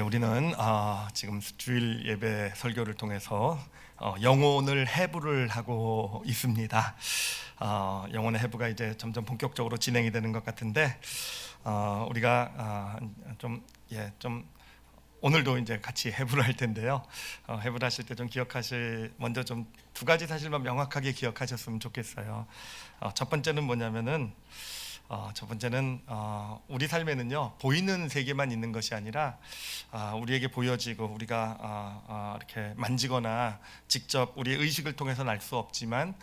우리는 지금 주일 예배 설교를 통해서 영혼을 해부를 하고 있습니다. 영혼의 해부가 이제 점점 본격적으로 진행이 되는 것 같은데 우리가 좀 오늘도 이제 같이 해부를 할 텐데요. 해부를 하실 때 좀 먼저 좀 두 가지 사실만 명확하게 기억하셨으면 좋겠어요. 첫 번째는 뭐냐면은 첫 번째는 우리 삶에는요 보이는 세계만 있는 것이 아니라 우리에게 보여지고 우리가 이렇게 만지거나 직접 우리의 의식을 통해서는 알 수 없지만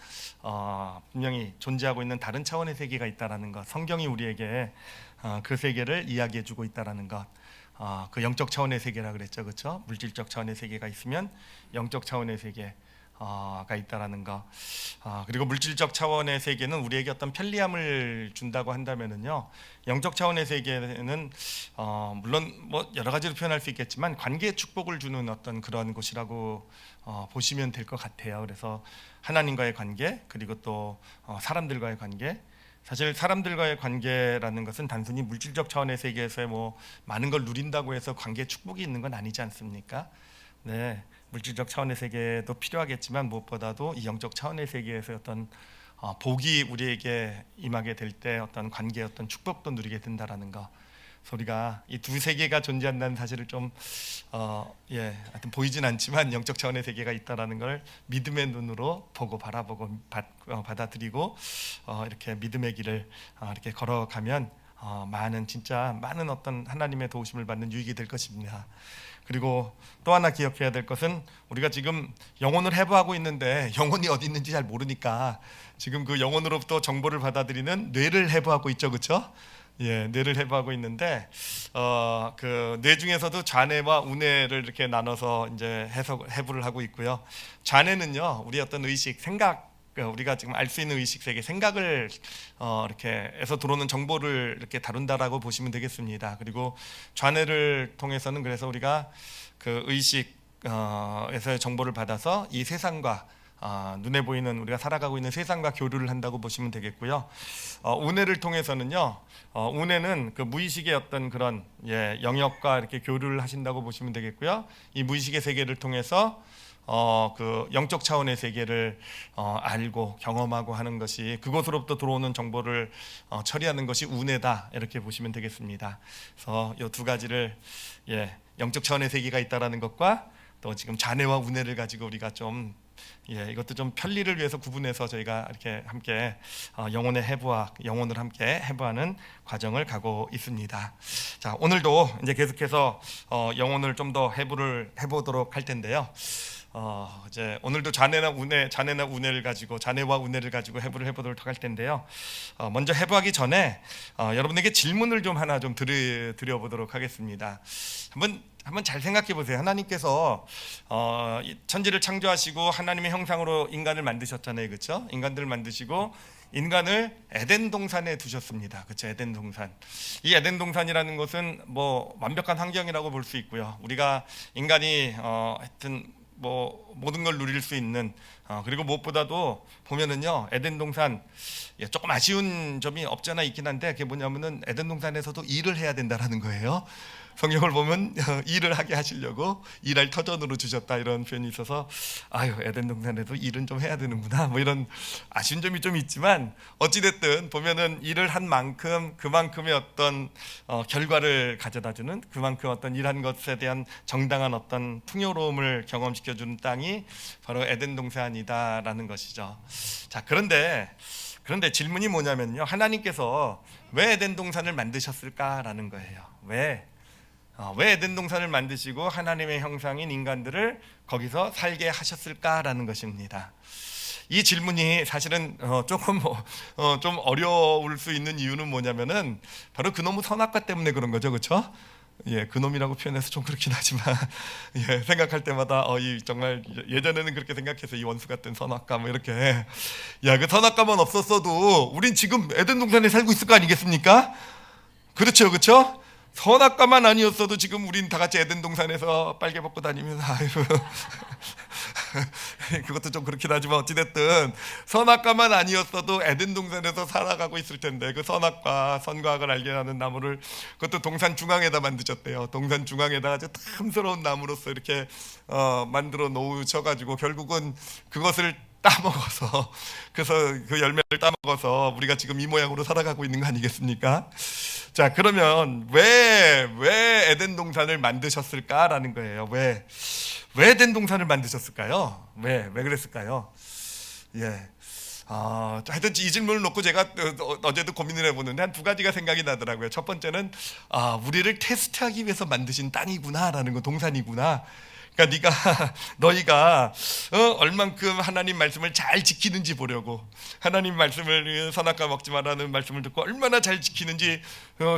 분명히 존재하고 있는 다른 차원의 세계가 있다라는 것, 성경이 우리에게 그 세계를 이야기해주고 있다라는 것, 그 영적 차원의 세계라 그랬죠, 그렇죠? 물질적 차원의 세계가 있으면 영적 차원의 세계 가 있다라는 거. 그리고 물질적 차원의 세계는 우리에게 어떤 편리함을 준다고 한다면은요, 영적 차원의 세계는 물론 뭐 여러 가지로 표현할 수 있겠지만 관계의 축복을 주는 어떤 그런 곳이라고 보시면 될 것 같아요. 그래서 하나님과의 관계, 그리고 또 사람들과의 관계. 사실 사람들과의 관계라는 것은 단순히 물질적 차원의 세계에서의 뭐 많은 걸 누린다고 해서 관계에 축복이 있는 건 아니지 않습니까? 네, 물질적 차원의 세계도 필요하겠지만 무엇보다도 이 영적 차원의 세계에서 어떤 복이 우리에게 임하게 될 때 어떤 관계의 어떤 축복도 누리게 된다라는 거. 우리가 이 두 세계가 존재한다는 사실을 좀 하여튼 보이진 않지만 영적 차원의 세계가 있다라는 걸 믿음의 눈으로 보고 바라보고 받아들이고 이렇게 믿음의 길을 이렇게 걸어가면 진짜 많은 어떤 하나님의 도우심을 받는 유익이 될 것입니다. 그리고 또 하나 기억해야 될 것은 우리가 지금 영혼을 해부하고 있는데 영혼이 어디 있는지 잘 모르니까 지금 그 영혼으로부터 정보를 받아들이는 뇌를 해부하고 있죠, 그렇죠? 뇌를 해부하고 있는데 그 뇌 중에서도 좌뇌와 우뇌를 이렇게 나눠서 이제 해부를 하고 있고요. 좌뇌는요, 우리 어떤 의식, 생각, 우리가 지금 알 수 있는 의식 세계, 생각을 이렇게 해서 들어오는 정보를 이렇게 다룬다라고 보시면 되겠습니다. 그리고 좌뇌를 통해서는 그래서 우리가 그 의식에서의 정보를 받아서 이 세상과 눈에 보이는 우리가 살아가고 있는 세상과 교류를 한다고 보시면 되겠고요. 우뇌를 통해서는요, 우뇌는 그 무의식의 어떤 그런 영역과 이렇게 교류를 하신다고 보시면 되겠고요. 이 무의식의 세계를 통해서 그 영적 차원의 세계를 알고 경험하고 하는 것이, 그곳으로부터 들어오는 정보를 처리하는 것이 우뇌다, 이렇게 보시면 되겠습니다. 그래서 이 두 가지를 영적 차원의 세계가 있다라는 것과 또 지금 좌뇌와 우뇌를 가지고 우리가 좀 이것도 좀 편리를 위해서 구분해서 저희가 이렇게 함께 영혼의 해부와 영혼을 함께 해부하는 과정을 가고 있습니다. 자, 오늘도 이제 계속해서 영혼을 좀 더 해부를 해보도록 할 텐데요. 이제 오늘도 좌뇌와 우뇌를 가지고 해부를 해보도록 할 텐데요. 먼저 해부하기 전에 여러분에게 질문을 좀 하나 좀 드려보도록 하겠습니다. 한번 잘 생각해 보세요. 하나님께서 천지를 창조하시고 하나님의 형상으로 인간을 만드셨잖아요, 그렇죠? 인간들을 만드시고 인간을 에덴 동산에 두셨습니다. 그렇죠? 에덴 동산. 이 에덴 동산이라는 것은 뭐 완벽한 환경이라고 볼 수 있고요. 우리가 인간이 하여튼 뭐 모든 걸 누릴 수 있는, 그리고 무엇보다도 보면은요, 에덴 동산 조금 아쉬운 점이 없지 않아 있긴 한데, 그게 뭐냐면은 에덴 동산에서도 일을 해야 된다라는 거예요. 성경을 보면 일을 하게 하시려고 일할 터전으로 주셨다, 이런 표현이 있어서 에덴 동산에도 일은 좀 해야 되는구나, 뭐 이런 아쉬운 점이 좀 있지만, 어찌됐든 보면은 일을 한 만큼 그만큼의 어떤 결과를 가져다주는, 그만큼 어떤 일한 것에 대한 정당한 어떤 풍요로움을 경험시켜주는 땅이 바로 에덴 동산이다라는 것이죠. 자, 그런데 질문이 뭐냐면요, 하나님께서 왜 에덴 동산을 만드셨을까라는 거예요. 왜 에덴 동산을 만드시고 하나님의 형상인 인간들을 거기서 살게 하셨을까라는 것입니다. 이 질문이 사실은 조금 좀 어려울 수 있는 이유는 뭐냐면은 바로 그놈의 선악과 때문에 그런 거죠, 그렇죠? 그놈이라고 표현해서 좀 그렇긴 하지만 생각할 때마다 정말 예전에는 그렇게 생각해서 이 원수 같은 선악과 뭐 이렇게 그 선악과만 없었어도 우린 지금 에덴 동산에 살고 있을 거 아니겠습니까? 그렇죠, 그렇죠? 선악과만 아니었어도 지금 우린 다 같이 에덴 동산에서 빨개 벗고 다니면서 그것도 좀 그렇긴 하지만 어찌됐든 선악과만 아니었어도 에덴 동산에서 살아가고 있을 텐데 그 선악과 선과학을 알게 하는 나무를 그것도 동산 중앙에다 만드셨대요. 동산 중앙에다가 아주 탐스러운 나무로서 이렇게 만들어 놓으셔가지고 결국은 그것을 따먹어서 그래서 그 열매를 따먹어서 우리가 지금 이 모양으로 살아가고 있는 거 아니겠습니까? 자, 그러면 왜 에덴 동산을 만드셨을까라는 거예요. 왜 에덴 동산을 만드셨을까요? 왜 그랬을까요? 예. 하여튼 이 질문을 놓고 제가 어제도 고민을 해보는데 한 두 가지가 생각이 나더라고요. 첫 번째는 우리를 테스트하기 위해서 만드신 땅이구나라는 거, 동산이구나. 그러니까 너희가 얼만큼 하나님 말씀을 잘 지키는지 보려고, 하나님 말씀을 선악과 먹지 말라는 말씀을 듣고 얼마나 잘 지키는지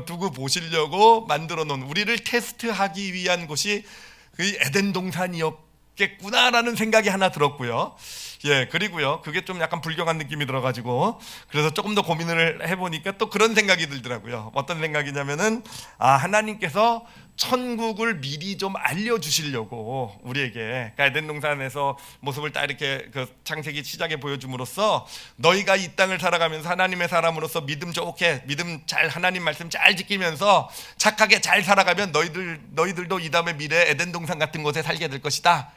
두고 보시려고 만들어 놓은, 우리를 테스트하기 위한 곳이 그 에덴 동산이었겠구나라는 생각이 하나 들었고요. 예, 그리고요, 그게 좀 약간 불경한 느낌이 들어가지고 그래서 조금 더 고민을 해보니까 또 그런 생각이 들더라고요. 어떤 생각이냐면은 하나님께서 천국을 미리 좀 알려주시려고 우리에게, 그러니까 에덴 동산에서 모습을 딱 이렇게 그 창세기 시작에 보여줌으로써 너희가 이 땅을 살아가면서 하나님의 사람으로서 믿음 좋게, 믿음 잘, 하나님 말씀 잘 지키면서 착하게 잘 살아가면 너희들도 이 다음에 미래 에덴 동산 같은 곳에 살게 될 것이다.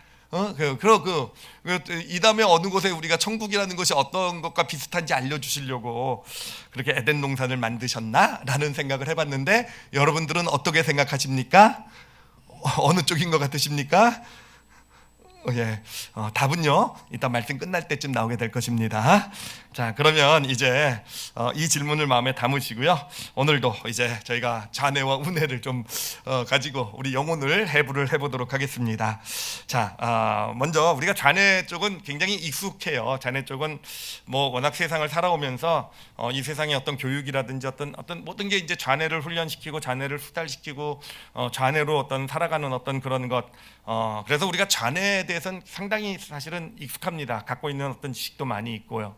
이 다음에 어느 곳에 우리가 천국이라는 것이 어떤 것과 비슷한지 알려주시려고 그렇게 에덴 동산을 만드셨나라는 생각을 해봤는데, 여러분들은 어떻게 생각하십니까? 어느 쪽인 것 같으십니까? 예, 답은요, 이따 말씀 끝날 때쯤 나오게 될 것입니다. 자, 그러면 이제 이 질문을 마음에 담으시고요. 오늘도 이제 저희가 좌뇌와 우뇌를 좀 가지고 우리 영혼을 해부를 해보도록 하겠습니다. 자, 먼저 우리가 좌뇌 쪽은 굉장히 익숙해요. 좌뇌 쪽은 뭐 워낙 세상을 살아오면서 이 세상의 어떤 교육이라든지 어떤 모든 게 이제 좌뇌를 훈련시키고 좌뇌를 수달시키고 좌뇌로 어떤 살아가는 어떤 그런 것. 그래서 우리가 좌뇌에 대해서는 상당히 사실은 익숙합니다. 갖고 있는 어떤 지식도 많이 있고요.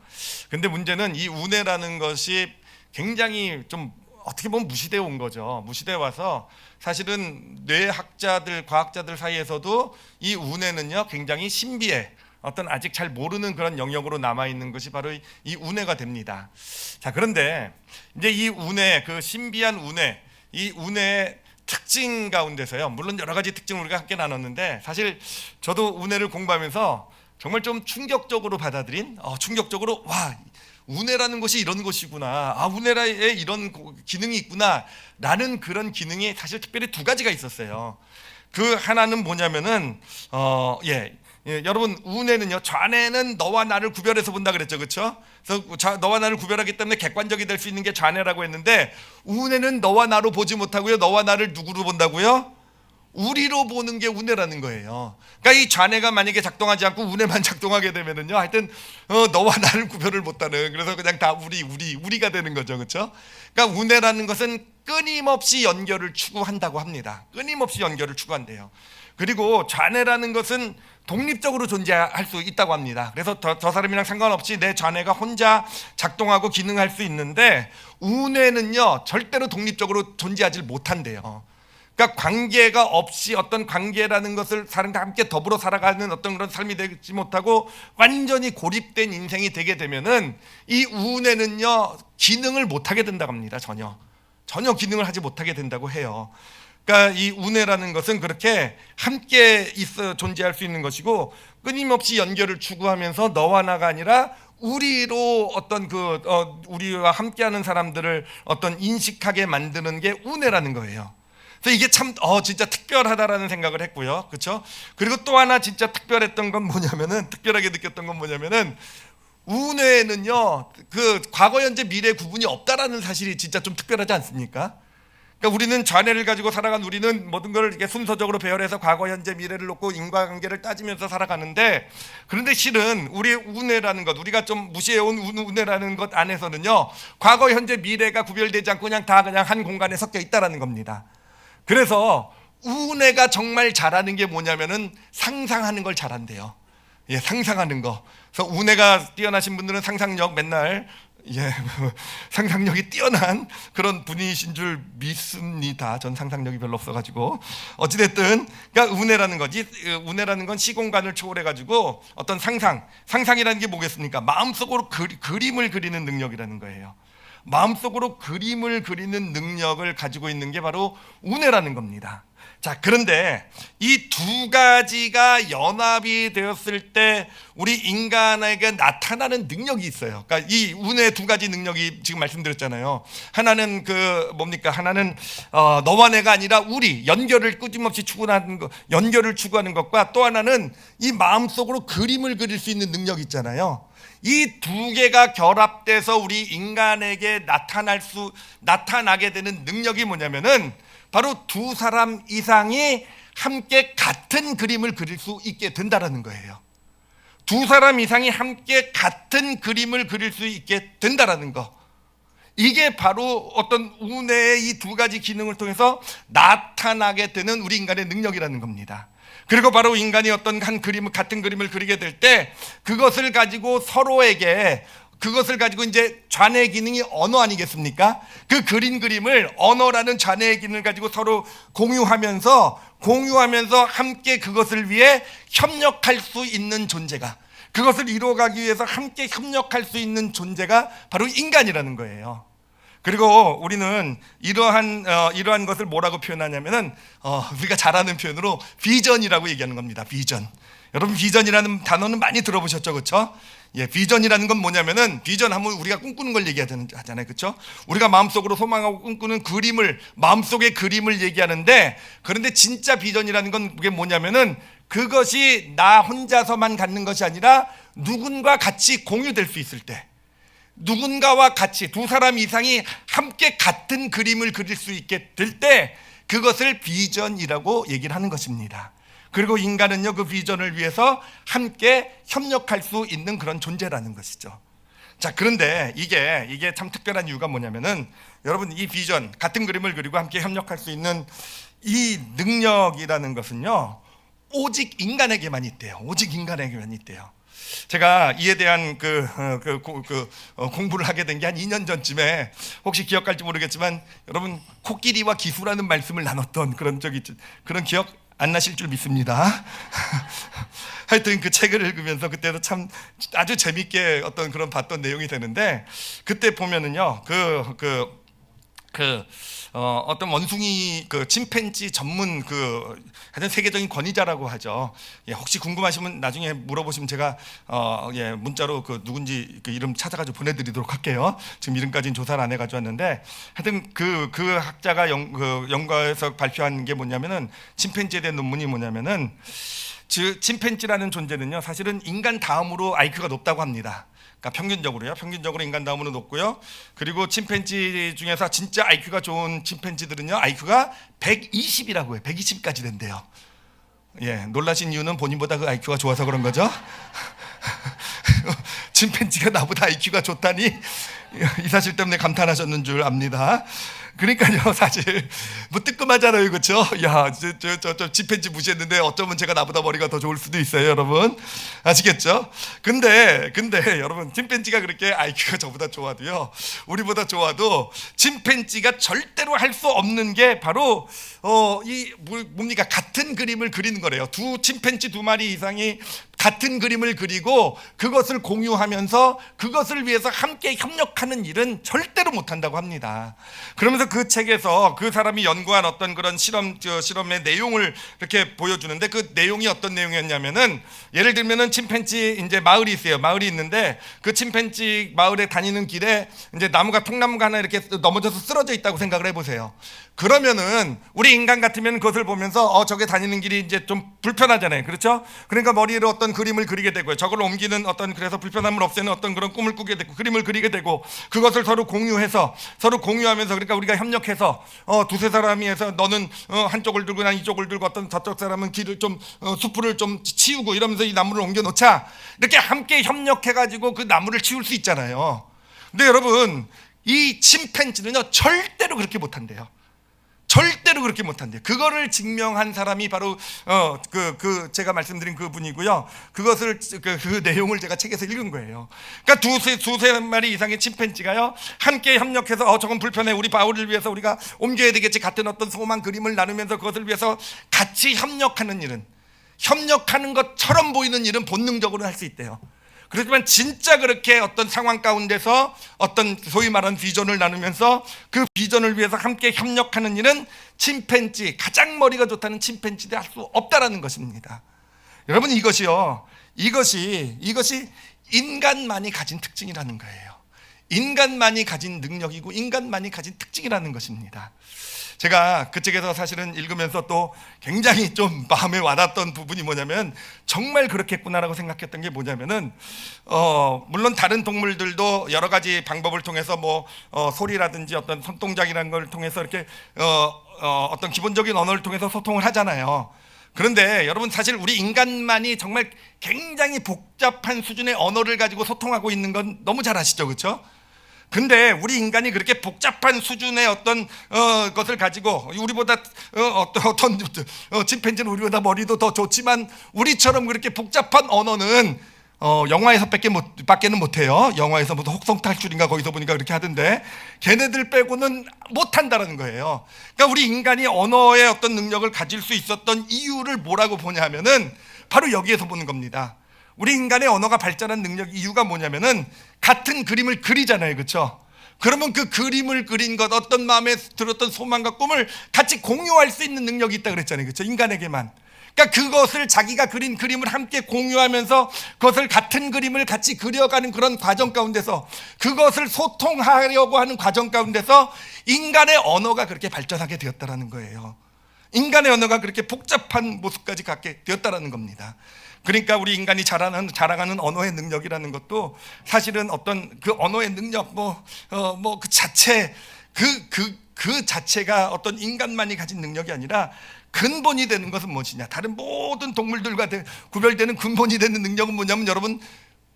근데 문제는 이 우뇌라는 것이 굉장히 좀 어떻게 보면 무시되어 온 거죠. 무시되어 와서 사실은 뇌학자들, 과학자들 사이에서도 이 우뇌는요 굉장히 신비해, 어떤 아직 잘 모르는 그런 영역으로 남아있는 것이 바로 이 우뇌가 됩니다. 자, 그런데 이제 이 우뇌, 그 신비한 우뇌, 이 우뇌의 특징 가운데서요, 물론 여러 가지 특징을 우리가 함께 나눴는데 사실 저도 운해를 공부하면서 정말 좀 충격적으로 받아들인, 충격적으로, 와, 운해라는 것이 이런 것이구나, 운해에 이런 기능이 있구나 라는 그런 기능이 사실 특별히 두 가지가 있었어요. 그 하나는 뭐냐면은 여러분, 우뇌는요, 좌뇌는 너와 나를 구별해서 본다 그랬죠, 그렇죠? 그래서 너와 나를 구별하기 때문에 객관적이 될 수 있는 게 좌뇌라고 했는데, 우뇌는 너와 나로 보지 못하고요, 너와 나를 누구로 본다고요? 우리로 보는 게 우뇌라는 거예요. 그러니까 이 좌뇌가 만약에 작동하지 않고 우뇌만 작동하게 되면은요, 하여튼 너와 나를 구별을 못하는, 그래서 그냥 다 우리가 되는 거죠, 그렇죠? 그러니까 우뇌라는 것은 끊임없이 연결을 추구한다고 합니다. 끊임없이 연결을 추구한대요. 그리고 좌뇌라는 것은 독립적으로 존재할 수 있다고 합니다. 그래서 저 사람이랑 상관없이 내 좌뇌가 혼자 작동하고 기능할 수 있는데, 우뇌는요 절대로 독립적으로 존재하지 못한대요. 그러니까 관계가 없이 어떤 관계라는 것을 사람과 함께 더불어 살아가는 어떤 그런 삶이 되지 못하고 완전히 고립된 인생이 되게 되면은 이 우뇌는요 기능을 못하게 된다고 합니다. 전혀 기능을 하지 못하게 된다고 해요. 그러니까 이 우뇌라는 것은 그렇게 함께 있어 존재할 수 있는 것이고, 끊임없이 연결을 추구하면서 너와 나가 아니라 우리로 어떤 우리와 함께하는 사람들을 어떤 인식하게 만드는 게 우뇌라는 거예요. 그래서 이게 참 진짜 특별하다라는 생각을 했고요, 그렇죠? 그리고 또 하나 진짜 특별했던 건 뭐냐면은, 특별하게 느꼈던 건 뭐냐면은, 우뇌는요 그 과거, 현재, 미래 구분이 없다라는 사실이 진짜 좀 특별하지 않습니까? 그러니까 우리는 좌뇌를 가지고 살아간, 우리는 모든 걸 이렇게 순서적으로 배열해서 과거, 현재, 미래를 놓고 인과관계를 따지면서 살아가는데, 그런데 실은 우리의 우뇌라는 것, 우리가 좀 무시해온 우뇌라는 것 안에서는요 과거, 현재, 미래가 구별되지 않고 그냥 한 공간에 섞여 있다라는 겁니다. 그래서 우뇌가 정말 잘하는 게 뭐냐면은 상상하는 걸 잘한대요. 예, 상상하는 거. 그래서 우뇌가 뛰어나신 분들은 상상력 맨날 예, 상상력이 뛰어난 그런 분이신 줄 믿습니다. 전 상상력이 별로 없어가지고. 어찌됐든, 그러니까 운해라는 건 시공간을 초월해가지고 어떤 상상이라는 게 뭐겠습니까? 마음속으로 그림을 그리는 능력이라는 거예요. 마음속으로 그림을 그리는 능력을 가지고 있는 게 바로 운해라는 겁니다. 자, 그런데 이 두 가지가 연합이 되었을 때 우리 인간에게 나타나는 능력이 있어요. 그러니까 이 운의 두 가지 능력이 지금 말씀드렸잖아요. 하나는 하나는 너와 내가 아니라 우리 연결을 끊임없이 추구하는 것, 연결을 추구하는 것과 또 하나는 이 마음속으로 그림을 그릴 수 있는 능력이 있잖아요. 이 두 개가 결합돼서 우리 인간에게 나타나게 되는 능력이 뭐냐면은 바로 두 사람 이상이 함께 같은 그림을 그릴 수 있게 된다라는 거예요. 두 사람 이상이 함께 같은 그림을 그릴 수 있게 된다라는 거. 이게 바로 어떤 운해의 이 두 가지 기능을 통해서 나타나게 되는 우리 인간의 능력이라는 겁니다. 그리고 바로 인간이 어떤 같은 그림을 그리게 될 때 그것을 가지고 이제 좌뇌 기능이 언어 아니겠습니까? 그 그린 그림을 언어라는 좌뇌 기능을 가지고 서로 공유하면서 함께 그것을 위해 협력할 수 있는 존재가, 그것을 이루어가기 위해서 함께 협력할 수 있는 존재가 바로 인간이라는 거예요. 그리고 우리는 이러한 것을 뭐라고 표현하냐면은 우리가 잘 아는 표현으로 비전이라고 얘기하는 겁니다. 비전. 여러분, 비전이라는 단어는 많이 들어보셨죠, 그렇죠? 예, 비전이라는 건 뭐냐면은, 비전하면 우리가 꿈꾸는 걸 얘기하잖아요, 그렇죠? 우리가 마음속으로 소망하고 꿈꾸는 마음속의 그림을 얘기하는데, 그런데 진짜 비전이라는 건 그게 뭐냐면은 그것이 나 혼자서만 갖는 것이 아니라 누군가 같이 공유될 수 있을 때, 누군가와 같이 두 사람 이상이 함께 같은 그림을 그릴 수 있게 될 때 그것을 비전이라고 얘기를 하는 것입니다. 그리고 인간은요, 그 비전을 위해서 함께 협력할 수 있는 그런 존재라는 것이죠. 자, 그런데 이게 참 특별한 이유가 뭐냐면은, 여러분, 이 비전, 같은 그림을 그리고 함께 협력할 수 있는 이 능력이라는 것은요, 오직 인간에게만 있대요. 오직 인간에게만 있대요. 제가 이에 대한 공부를 하게 된 게 한 2년 전쯤에, 혹시 기억할지 모르겠지만 여러분, 코끼리와 기수라는 말씀을 나눴던 그런 기억 안 나실 줄 믿습니다. 하여튼 그 책을 읽으면서 그때도 참 아주 재밌게 어떤 그런 봤던 내용이 되는데, 그때 보면은요, 어떤 원숭이 침팬지 전문 하여튼 세계적인 권위자라고 하죠. 예, 혹시 궁금하시면 나중에 물어보시면 제가 문자로 누군지 이름 찾아가지고 보내드리도록 할게요. 지금 이름까지는 조사를 안 해가지고 왔는데, 하여튼 그 학자가 연구에서 발표한 게 뭐냐면은, 침팬지에 대한 논문이 뭐냐면은, 침팬지라는 존재는요, 사실은 인간 다음으로 IQ가 높다고 합니다. 그러니까 평균적으로 인간 다음으로 높고요. 그리고 침팬지 중에서 진짜 IQ가 좋은 침팬지들은요, IQ가 120이라고 해요. 120까지 된대요. 예, 놀라신 이유는 본인보다 그 IQ가 좋아서 그런 거죠. 침팬지가 나보다 IQ가 좋다니, 이 사실 때문에 감탄하셨는 줄 압니다. 그러니까요, 사실 뭐 뜨끔하잖아요, 그렇죠? 야, 저 침팬지 무시했는데 어쩌면 제가 나보다 머리가 더 좋을 수도 있어요, 여러분. 아시겠죠? 근데 여러분, 침팬지가 그렇게 IQ가 저보다 좋아도요, 우리보다 좋아도 침팬지가 절대로 할 수 없는 게 바로 뭡니까? 같은 그림을 그리는 거래요. 침팬지 두 마리 이상이 같은 그림을 그리고 그것을 공유하면서 그것을 위해서 함께 협력하는 일은 절대로 못한다고 합니다. 그러면서 그 책에서 그 사람이 연구한 어떤 그런 실험의 내용을 이렇게 보여주는데, 그 내용이 어떤 내용이었냐면은, 예를 들면은 침팬지 이제 마을이 있어요. 마을이 있는데 그 침팬지 마을에 다니는 길에 이제 통나무가 하나 이렇게 넘어져서 쓰러져 있다고 생각을 해보세요. 그러면은 우리 인간 같으면 그것을 보면서 저게 다니는 길이 이제 좀 불편하잖아요, 그렇죠? 그러니까 머리로 어떤 그림을 그리게 되고요, 저걸 옮기는 그래서 불편함을 없애는 어떤 그런 꿈을 꾸게 되고, 그림을 그리게 되고, 그것을 서로 공유하면서, 그러니까 우리가 협력해서 두세 사람이 해서 너는 한쪽을 들고 난 이쪽을 들고, 어떤 저쪽 사람은 길을 좀 숲을 좀 치우고 이러면서 이 나무를 옮겨 놓자, 이렇게 함께 협력해 가지고 그 나무를 치울 수 있잖아요. 근데 여러분, 이 침팬지는요, 절대로 그렇게 못 한대요. 절대로 그렇게 못한대요. 그거를 증명한 사람이 바로 제가 말씀드린 그분이고요. 그것을 그 내용을 제가 책에서 읽은 거예요. 그러니까 두세 마리 이상의 침팬지가요 함께 협력해서 저건 불편해, 우리 바울을 위해서 우리가 옮겨야 되겠지, 같은 어떤 소망 그림을 나누면서 그것을 위해서 같이 협력하는 일은, 협력하는 것처럼 보이는 일은 본능적으로 할 수 있대요. 그렇지만 진짜 그렇게 어떤 상황 가운데서 어떤 소위 말하는 비전을 나누면서 그 비전을 위해서 함께 협력하는 일은 침팬지, 가장 머리가 좋다는 침팬지도 할 수 없다라는 것입니다. 여러분, 이것이 인간만이 가진 특징이라는 거예요. 인간만이 가진 능력이고 인간만이 가진 특징이라는 것입니다. 제가 그 책에서 사실은 읽으면서 또 굉장히 좀 마음에 와닿았던 부분이 뭐냐면, 정말 그렇겠구나라고 생각했던 게 뭐냐면은 물론 다른 동물들도 여러 가지 방법을 통해서 소리라든지 어떤 손동작이라는 걸 통해서 이렇게 어떤 기본적인 언어를 통해서 소통을 하잖아요. 그런데 여러분, 사실 우리 인간만이 정말 굉장히 복잡한 수준의 언어를 가지고 소통하고 있는 건 너무 잘 아시죠, 그렇죠? 근데 우리 인간이 그렇게 복잡한 수준의 어떤 것을 가지고, 우리보다 어떤 침팬지는 우리보다 머리도 더 좋지만 우리처럼 그렇게 복잡한 언어는 영화에서 밖에는 못해요. 영화에서 무슨 혹성탈출인가 거기서 보니까 그렇게 하던데, 걔네들 빼고는 못한다라는 거예요. 그러니까 우리 인간이 언어의 어떤 능력을 가질 수 있었던 이유를 뭐라고 보냐면은 바로 여기에서 보는 겁니다. 우리 인간의 언어가 발전한 능력 이유가 뭐냐면은 같은 그림을 그리잖아요, 그렇죠? 그러면 그 그림을 그린 것, 어떤 마음에 들었던 소망과 꿈을 같이 공유할 수 있는 능력이 있다 그랬잖아요, 그렇죠? 인간에게만. 그러니까 그것을, 자기가 그린 그림을 함께 공유하면서 그것을, 같은 그림을 같이 그려가는 그런 과정 가운데서, 그것을 소통하려고 하는 과정 가운데서 인간의 언어가 그렇게 발전하게 되었다라는 거예요. 인간의 언어가 그렇게 복잡한 모습까지 갖게 되었다라는 겁니다. 그러니까 우리 인간이 자랑하는 언어의 능력이라는 것도 사실은 어떤 그 언어의 능력, 그 자체, 그 자체가 어떤 인간만이 가진 능력이 아니라, 근본이 되는 것은 무엇이냐? 다른 모든 동물들과 구별되는 근본이 되는 능력은 뭐냐면, 여러분,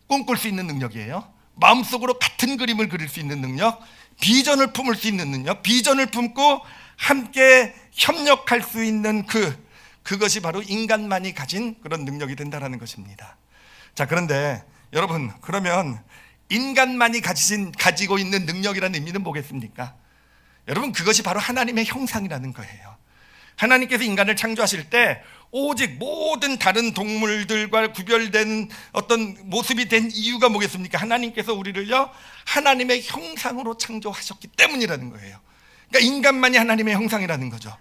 꿈꿀 수 있는 능력이에요. 마음속으로 같은 그림을 그릴 수 있는 능력, 비전을 품을 수 있는 능력, 비전을 품고 함께 협력할 수 있는 그것이 바로 인간만이 가진 그런 능력이 된다는 것입니다. 자, 그런데 여러분, 그러면 인간만이 가지고 있는 능력이라는 의미는 뭐겠습니까? 여러분, 그것이 바로 하나님의 형상이라는 거예요. 하나님께서 인간을 창조하실 때 오직 모든 다른 동물들과 구별된 어떤 모습이 된 이유가 뭐겠습니까? 하나님께서 우리를요 하나님의 형상으로 창조하셨기 때문이라는 거예요. 그러니까 인간만이 하나님의 형상이라는 거죠.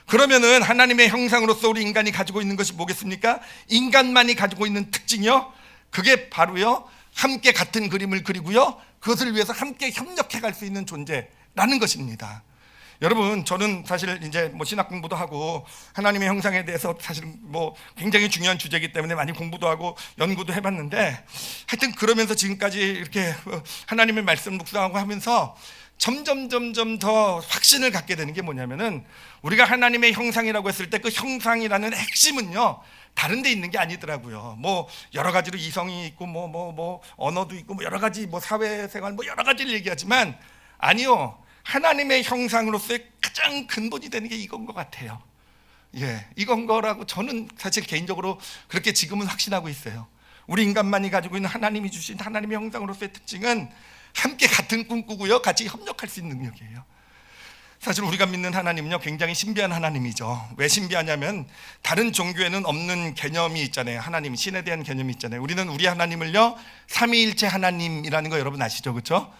그러면은 하나님의 형상으로서 우리 인간이 가지고 있는 것이 뭐겠습니까? 인간만이 가지고 있는 특징이요, 그게 바로요 함께 같은 그림을 그리고요 그것을 위해서 함께 협력해 갈 수 있는 존재라는 것입니다. 여러분, 저는 사실 이제 신학 공부도 하고 하나님의 형상에 대해서 사실 굉장히 중요한 주제이기 때문에 많이 공부도 하고 연구도 해봤는데, 하여튼 그러면서 지금까지 이렇게 하나님의 말씀 묵상하고 하면서 점점 더 확신을 갖게 되는 게 뭐냐면은, 우리가 하나님의 형상이라고 했을 때 그 형상이라는 핵심은요 다른 데 있는 게 아니더라고요. 여러 가지로 이성이 있고 언어도 있고 여러 가지 사회생활 여러 가지를 얘기하지만, 아니요, 하나님의 형상으로서의 가장 근본이 되는 게 이건 것 같아요. 이건 거라고 저는 사실 개인적으로 그렇게 지금은 확신하고 있어요. 우리 인간만이 가지고 있는 하나님이 주신 하나님의 형상으로서의 특징은 함께 같은 꿈 꾸고요 같이 협력할 수 있는 능력이에요. 사실 우리가 믿는 하나님은요 굉장히 신비한 하나님이죠. 왜 신비하냐면, 다른 종교에는 없는 개념이 있잖아요. 하나님, 신에 대한 개념이 있잖아요. 우리는 우리 하나님을요 삼위일체 하나님이라는 거 여러분 아시죠, 그렇죠?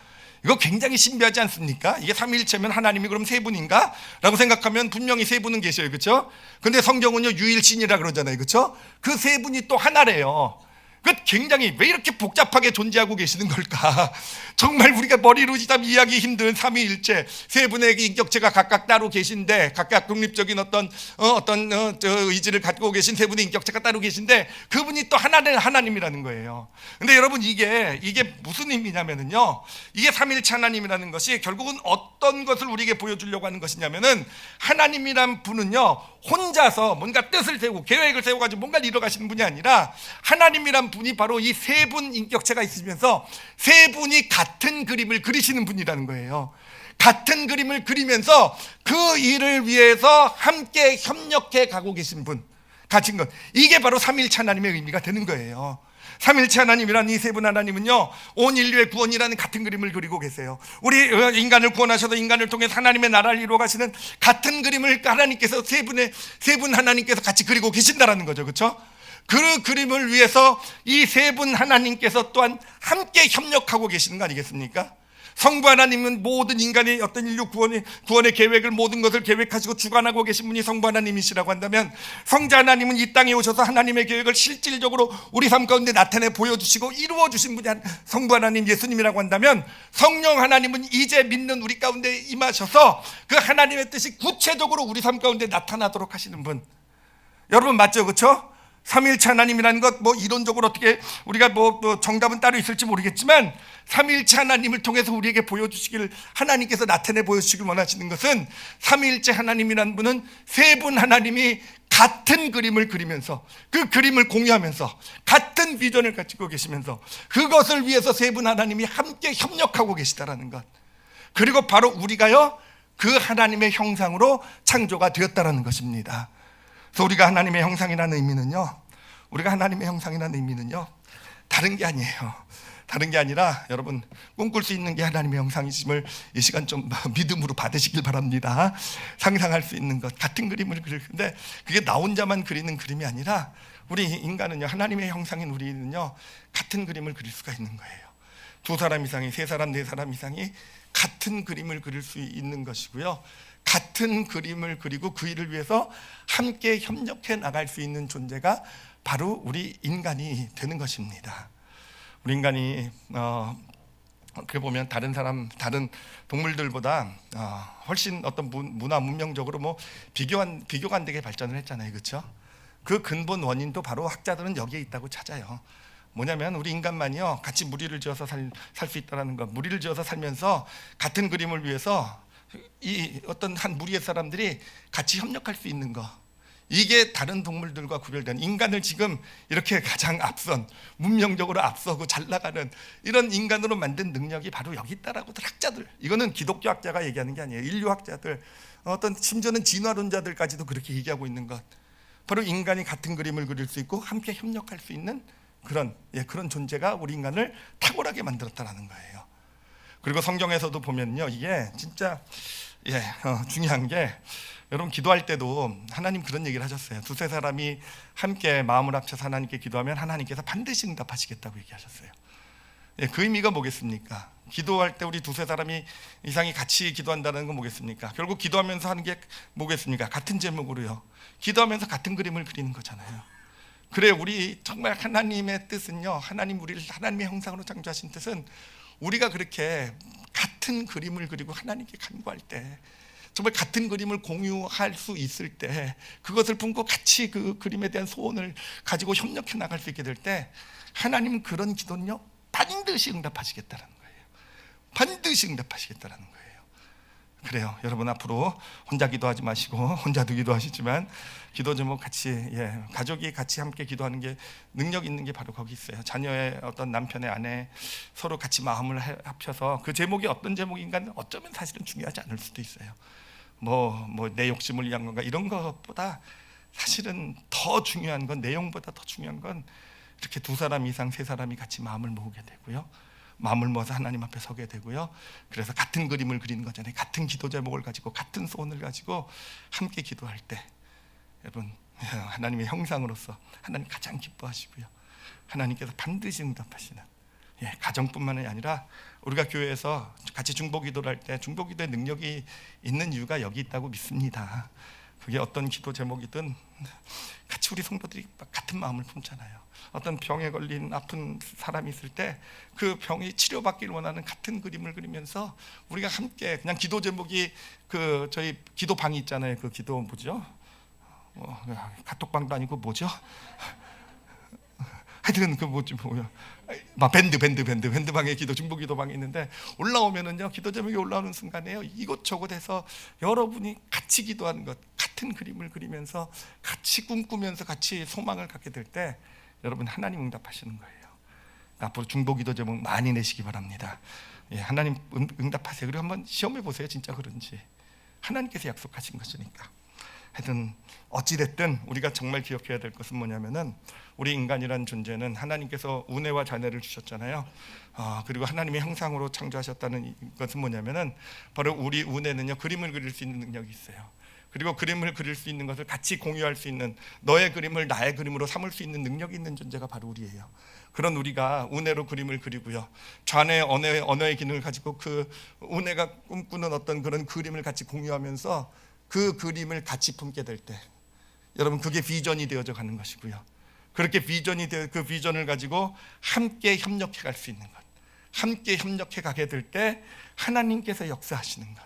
이거 굉장히 신비하지 않습니까? 이게 삼위일체면 하나님이 그럼 세 분인가? 라고 생각하면 분명히 세 분은 계셔요, 그렇죠? 근데 성경은요 유일신이라 그러잖아요, 그렇죠? 그 세 분이 또 하나래요. 굉장히 왜 이렇게 복잡하게 존재하고 계시는 걸까? 정말 우리가 머리로 이해하기 힘든 삼위일체, 세 분의 인격체가 각각 따로 계신데, 각각 독립적인 어떤 의지를 갖고 계신 세 분의 인격체가 따로 계신데, 그분이 또 하나님이라는 거예요. 근데 여러분, 이게 무슨 의미냐면요, 이게 삼위일체 하나님이라는 것이 결국은 어떤 것을 우리에게 보여주려고 하는 것이냐면은, 하나님이란 분은요 혼자서 뭔가 뜻을 세우고 계획을 세워가지고 뭔가를 이뤄가시는 분이 아니라, 하나님이란 분이 바로 이 세 분 인격체가 있으면서 세 분이 같은 그림을 그리시는 분이라는 거예요. 같은 그림을 그리면서 그 일을 위해서 함께 협력해 가고 계신 분, 가진 것, 이게 바로 삼위일체 하나님의 의미가 되는 거예요. 삼위일체 하나님이란 이 세 분 하나님은요, 온 인류의 구원이라는 같은 그림을 그리고 계세요. 우리 인간을 구원하셔서 인간을 통해 하나님의 나라를 이루어 가시는 같은 그림을 하나님께서 세 분 하나님께서 같이 그리고 계신다라는 거죠. 그렇죠? 그 그림을 위해서 이 세 분 하나님께서 또한 함께 협력하고 계시는 거 아니겠습니까? 성부 하나님은 모든 인간의 어떤 인류 구원의 계획을, 모든 것을 계획하시고 주관하고 계신 분이 성부 하나님이시라고 한다면, 성자 하나님은 이 땅에 오셔서 하나님의 계획을 실질적으로 우리 삶 가운데 나타내 보여주시고 이루어 주신 분이 성부 하나님 예수님이라고 한다면, 성령 하나님은 이제 믿는 우리 가운데 임하셔서 그 하나님의 뜻이 구체적으로 우리 삶 가운데 나타나도록 하시는 분. 여러분 맞죠? 그렇죠? 삼위일체 하나님이라는 것, 이론적으로 어떻게 우리가 또 정답은 따로 있을지 모르겠지만, 삼위일체 하나님을 통해서 우리에게 보여주시기를, 하나님께서 나타내 보여주시길 원하시는 것은, 삼위일체 하나님이라는 분은 세 분 하나님이 같은 그림을 그리면서, 그 그림을 공유하면서, 같은 비전을 가지고 계시면서, 그것을 위해서 세 분 하나님이 함께 협력하고 계시다라는 것. 그리고 바로 우리가요, 그 하나님의 형상으로 창조가 되었다라는 것입니다. 그래서 우리가 하나님의 형상이라는 의미는요, 다른 게 아니에요. 다른 게 아니라, 여러분, 꿈꿀 수 있는 게 하나님의 형상이심을 이 시간 좀 믿음으로 받으시길 바랍니다. 상상할 수 있는 것, 같은 그림을 그리는데, 그게 나 혼자만 그리는 그림이 아니라, 우리 인간은요, 하나님의 형상인 우리는요, 같은 그림을 그릴 수가 있는 거예요. 두 사람 이상이, 세 사람, 네 사람 이상이 같은 그림을 그릴 수 있는 것이고요, 같은 그림을 그리고 그 일을 위해서 함께 협력해 나갈 수 있는 존재가 바로 우리 인간이 되는 것입니다. 우리 인간이 어떻게 보면 다른 동물들보다 훨씬 어떤 문화 문명적으로 비교가 안 되게 발전을 했잖아요. 그렇죠? 그 근본 원인도 바로 학자들은 여기에 있다고 찾아요. 뭐냐면, 우리 인간만이요, 같이 무리를 지어서 살 수 있다는 것, 무리를 지어서 살면서 같은 그림을 위해서 이 어떤 한 무리의 사람들이 같이 협력할 수 있는 거, 이게 다른 동물들과 구별된, 인간을 지금 이렇게 가장 앞선, 문명적으로 앞서고 잘 나가는 이런 인간으로 만든 능력이 바로 여기 있다라고들 학자들, 이거는 기독교 학자가 얘기하는 게 아니에요. 인류 학자들, 어떤 심지어는 진화론자들까지도 그렇게 얘기하고 있는 것, 바로 인간이 같은 그림을 그릴 수 있고 함께 협력할 수 있는 그런 존재가 우리 인간을 탁월하게 만들었다는 거예요. 그리고 성경에서도 보면요, 이게 진짜 중요한 게, 여러분 기도할 때도 하나님 그런 얘기를 하셨어요. 두세 사람이 함께 마음을 합쳐서 하나님께 기도하면 하나님께서 반드시 응답하시겠다고 얘기하셨어요. 그 의미가 뭐겠습니까? 기도할 때 우리 두세 사람이 이상이 같이 기도한다는 건 뭐겠습니까? 결국 기도하면서 하는 게 뭐겠습니까? 같은 제목으로요, 기도하면서 같은 그림을 그리는 거잖아요. 그래, 우리 정말 하나님의 뜻은요, 우리를 하나님의 형상으로 창조하신 뜻은, 우리가 그렇게 같은 그림을 그리고 하나님께 간구할 때, 정말 같은 그림을 공유할 수 있을 때, 그것을 품고 같이 그 그림에 대한 소원을 가지고 협력해 나갈 수 있게 될 때, 하나님은 그런 기도는요, 반드시 응답하시겠다는 거예요. 반드시 응답하시겠다는 거예요. 그래요, 여러분 앞으로 혼자 기도하지 마시고, 혼자도 기도하시지만 기도 제목 같이, 가족이 같이 함께 기도하는 게, 능력 있는 게 바로 거기 있어요. 자녀의 어떤 남편의 아내 서로 같이 마음을 합쳐서, 그 제목이 어떤 제목인가는 어쩌면 사실은 중요하지 않을 수도 있어요. 내 욕심을 위한 건가, 이런 것보다 사실은 더 중요한 건, 내용보다 더 중요한 건, 이렇게 두 사람 이상, 세 사람이 같이 마음을 모으게 되고요, 마음을 모아서 하나님 앞에 서게 되고요, 그래서 같은 그림을 그리는 거잖아요. 같은 기도 제목을 가지고, 같은 소원을 가지고 함께 기도할 때, 여러분, 하나님의 형상으로서 하나님 가장 기뻐하시고요, 하나님께서 반드시 응답하시는, 가정뿐만이 아니라 우리가 교회에서 같이 중보기도를 할 때 중보기도의 능력이 있는 이유가 여기 있다고 믿습니다. 그게 어떤 기도 제목이든 같이 우리 성도들이 같은 마음을 품잖아요. 어떤 병에 걸린 아픈 사람이 있을 때 그 병이 치료받기를 원하는 같은 그림을 그리면서 우리가 함께, 그냥 기도 제목이 저희 기도방이 있잖아요. 그 기도 뭐죠? 카톡방도 아니고 뭐죠? 하여튼 밴드방에 중보기도방이 있는데, 올라오면은요, 기도 제목이 올라오는 순간에요, 이곳저곳에서 여러분이 같이 기도하는 것, 같은 그림을 그리면서 같이 꿈꾸면서 같이 소망을 갖게 될 때, 여러분 하나님 응답하시는 거예요. 앞으로 중보기도 제목 많이 내시기 바랍니다. 예, 하나님 응답하세요. 그리고 한번 시험해 보세요. 진짜 그런지. 하나님께서 약속하신 것이니까. 하여튼 어찌됐든 우리가 정말 기억해야 될 것은 뭐냐면은 우리 인간이란 존재는 하나님께서 운해와 잔해를 주셨잖아요. 그리고 하나님의 형상으로 창조하셨다는 것은 뭐냐면은 바로 우리 운해는요, 그림을 그릴 수 있는 능력이 있어요. 그리고 그림을 그릴 수 있는 것을 같이 공유할 수 있는, 너의 그림을 나의 그림으로 삼을 수 있는 능력이 있는 존재가 바로 우리예요. 그런 우리가 운해로 그림을 그리고요, 좌뇌 언어의 기능을 가지고 그 운해가 꿈꾸는 어떤 그런 그림을 같이 공유하면서 그 그림을 같이 품게 될 때, 여러분, 그게 비전이 되어져 가는 것이고요. 그렇게 그 비전을 가지고 함께 협력해 갈 수 있는 것, 함께 협력해 가게 될 때 하나님께서 역사하시는 것,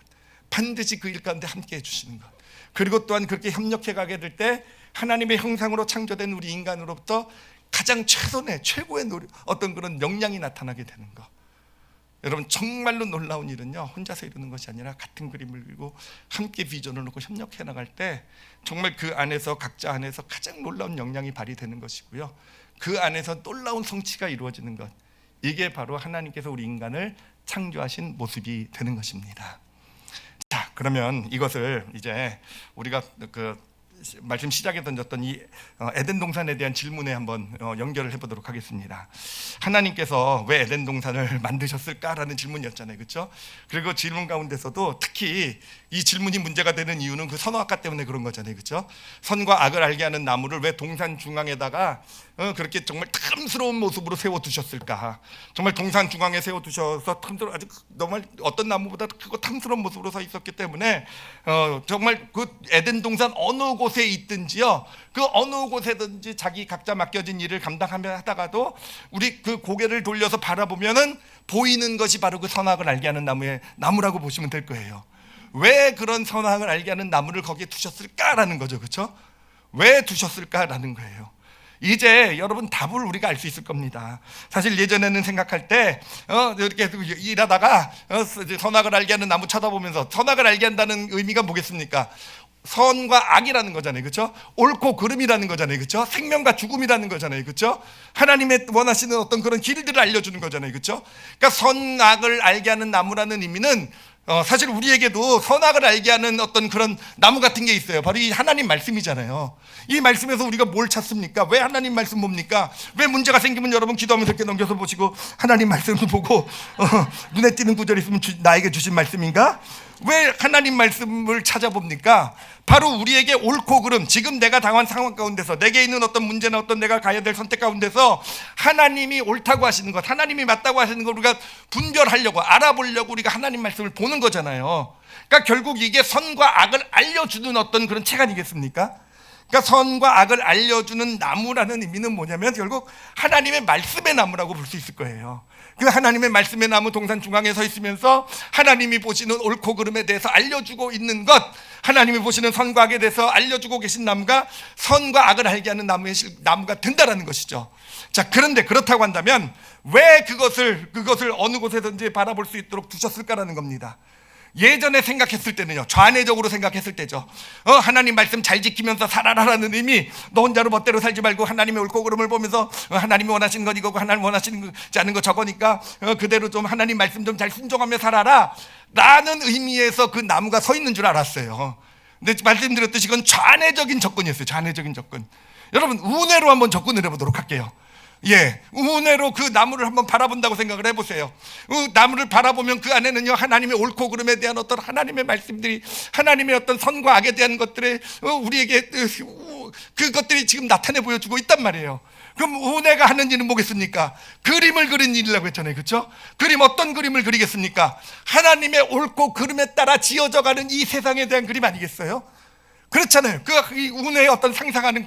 반드시 그 일 가운데 함께 해주시는 것, 그리고 또한 그렇게 협력해 가게 될 때 하나님의 형상으로 창조된 우리 인간으로부터 가장 최고의 어떤 그런 역량이 나타나게 되는 것. 여러분, 정말로 놀라운 일은요, 혼자서 이루는 것이 아니라 같은 그림을 그리고 함께 비전을 놓고 협력해 나갈 때 정말 그 안에서, 각자 안에서 가장 놀라운 역량이 발휘되는 것이고요, 그 안에서 놀라운 성취가 이루어지는 것, 이게 바로 하나님께서 우리 인간을 창조하신 모습이 되는 것입니다. 자, 그러면 이것을 이제 우리가 말씀 시작에 던졌던 이 에덴 동산에 대한 질문에 한번 연결을 해보도록 하겠습니다. 하나님께서 왜 에덴 동산을 만드셨을까라는 질문이었잖아요, 그렇죠? 그리고 질문 가운데서도 특히 이 질문이 문제가 되는 이유는 그 선악과 때문에 그런 거잖아요, 그렇죠? 선과 악을 알게 하는 나무를 왜 동산 중앙에다가 그렇게 정말 탐스러운 모습으로 세워두셨을까? 정말 동산 중앙에 세워두셔서 아주 정말 어떤 나무보다 크고 탐스러운 모습으로 서 있었기 때문에 정말 그 에덴 동산 어느 곳에 있든지요, 그 어느 곳에든지 자기 각자 맡겨진 일을 감당하며 하다가도 우리 그 고개를 돌려서 바라보면은 보이는 것이 바로 그 선악을 알게 하는 나무라고 보시면 될 거예요. 왜 그런 선악을 알게 하는 나무를 거기에 두셨을까라는 거죠, 그렇죠? 왜 두셨을까라는 거예요. 이제 여러분 답을 우리가 알 수 있을 겁니다. 사실 예전에는 생각할 때 이렇게 일하다가 선악을 알게 하는 나무 쳐다보면서, 선악을 알게 한다는 의미가 뭐겠습니까? 선과 악이라는 거잖아요, 그렇죠? 옳고 그름이라는 거잖아요, 그렇죠? 생명과 죽음이라는 거잖아요, 그렇죠? 하나님의 원하시는 어떤 그런 길들을 알려주는 거잖아요, 그렇죠? 그러니까 선악을 알게 하는 나무라는 의미는 사실 우리에게도 선악을 알게 하는 어떤 그런 나무 같은 게 있어요. 바로 이 하나님 말씀이잖아요. 이 말씀에서 우리가 뭘 찾습니까? 왜 하나님 말씀 봅니까? 왜 문제가 생기면 여러분 기도하면서 이렇게 넘겨서 보시고 하나님 말씀을 보고 눈에 띄는 구절이 있으면 나에게 주신 말씀인가? 왜 하나님 말씀을 찾아봅니까? 바로 우리에게 옳고 그름, 지금 내가 당한 상황 가운데서 내게 있는 어떤 문제나 어떤 내가 가야 될 선택 가운데서 하나님이 옳다고 하시는 것, 하나님이 맞다고 하시는 것 우리가 분별하려고, 알아보려고 우리가 하나님 말씀을 보는 거잖아요. 그러니까 결국 이게 선과 악을 알려주는 어떤 그런 책 아니겠습니까? 그러니까 선과 악을 알려주는 나무라는 의미는 뭐냐면 결국 하나님의 말씀의 나무라고 볼 수 있을 거예요. 그 하나님의 말씀의 나무 동산 중앙에 서 있으면서 하나님이 보시는 옳고 그름에 대해서 알려주고 있는 것, 하나님이 보시는 선과 악에 대해서 알려주고 계신 나무가 선과 악을 알게 하는 나무가 된다라는 것이죠. 자, 그런데 그렇다고 한다면 왜 그것을 어느 곳에든지 바라볼 수 있도록 두셨을까라는 겁니다. 예전에 생각했을 때는요, 좌뇌적으로 생각했을 때죠. 하나님 말씀 잘 지키면서 살아라라는 의미, 너 혼자로 멋대로 살지 말고 하나님의 옳고 그름을 보면서 하나님이 원하시는 건 이거고 하나님 원하시지 않은 거 저거니까 그대로 좀 하나님 말씀 좀 잘 순종하며 살아라 라는 의미에서 그 나무가 서 있는 줄 알았어요. 근데 말씀드렸듯이 이건 좌뇌적인 접근이었어요. 좌뇌적인 접근. 여러분, 우뇌로 한번 접근을 해보도록 할게요. 우뇌로 그 나무를 한번 바라본다고 생각을 해보세요. 나무를 바라보면 그 안에는요, 하나님의 옳고 그름에 대한 어떤 하나님의 말씀들이, 하나님의 어떤 선과 악에 대한 것들에 우리에게 그것들이 지금 나타내 보여주고 있단 말이에요. 그럼 우뇌가 하는 일은 뭐겠습니까? 그림을 그리는 일이라고 했잖아요, 그렇죠? 그림, 어떤 그림을 그리겠습니까? 하나님의 옳고 그름에 따라 지어져가는 이 세상에 대한 그림 아니겠어요? 그렇잖아요. 그 운의 어떤 상상하는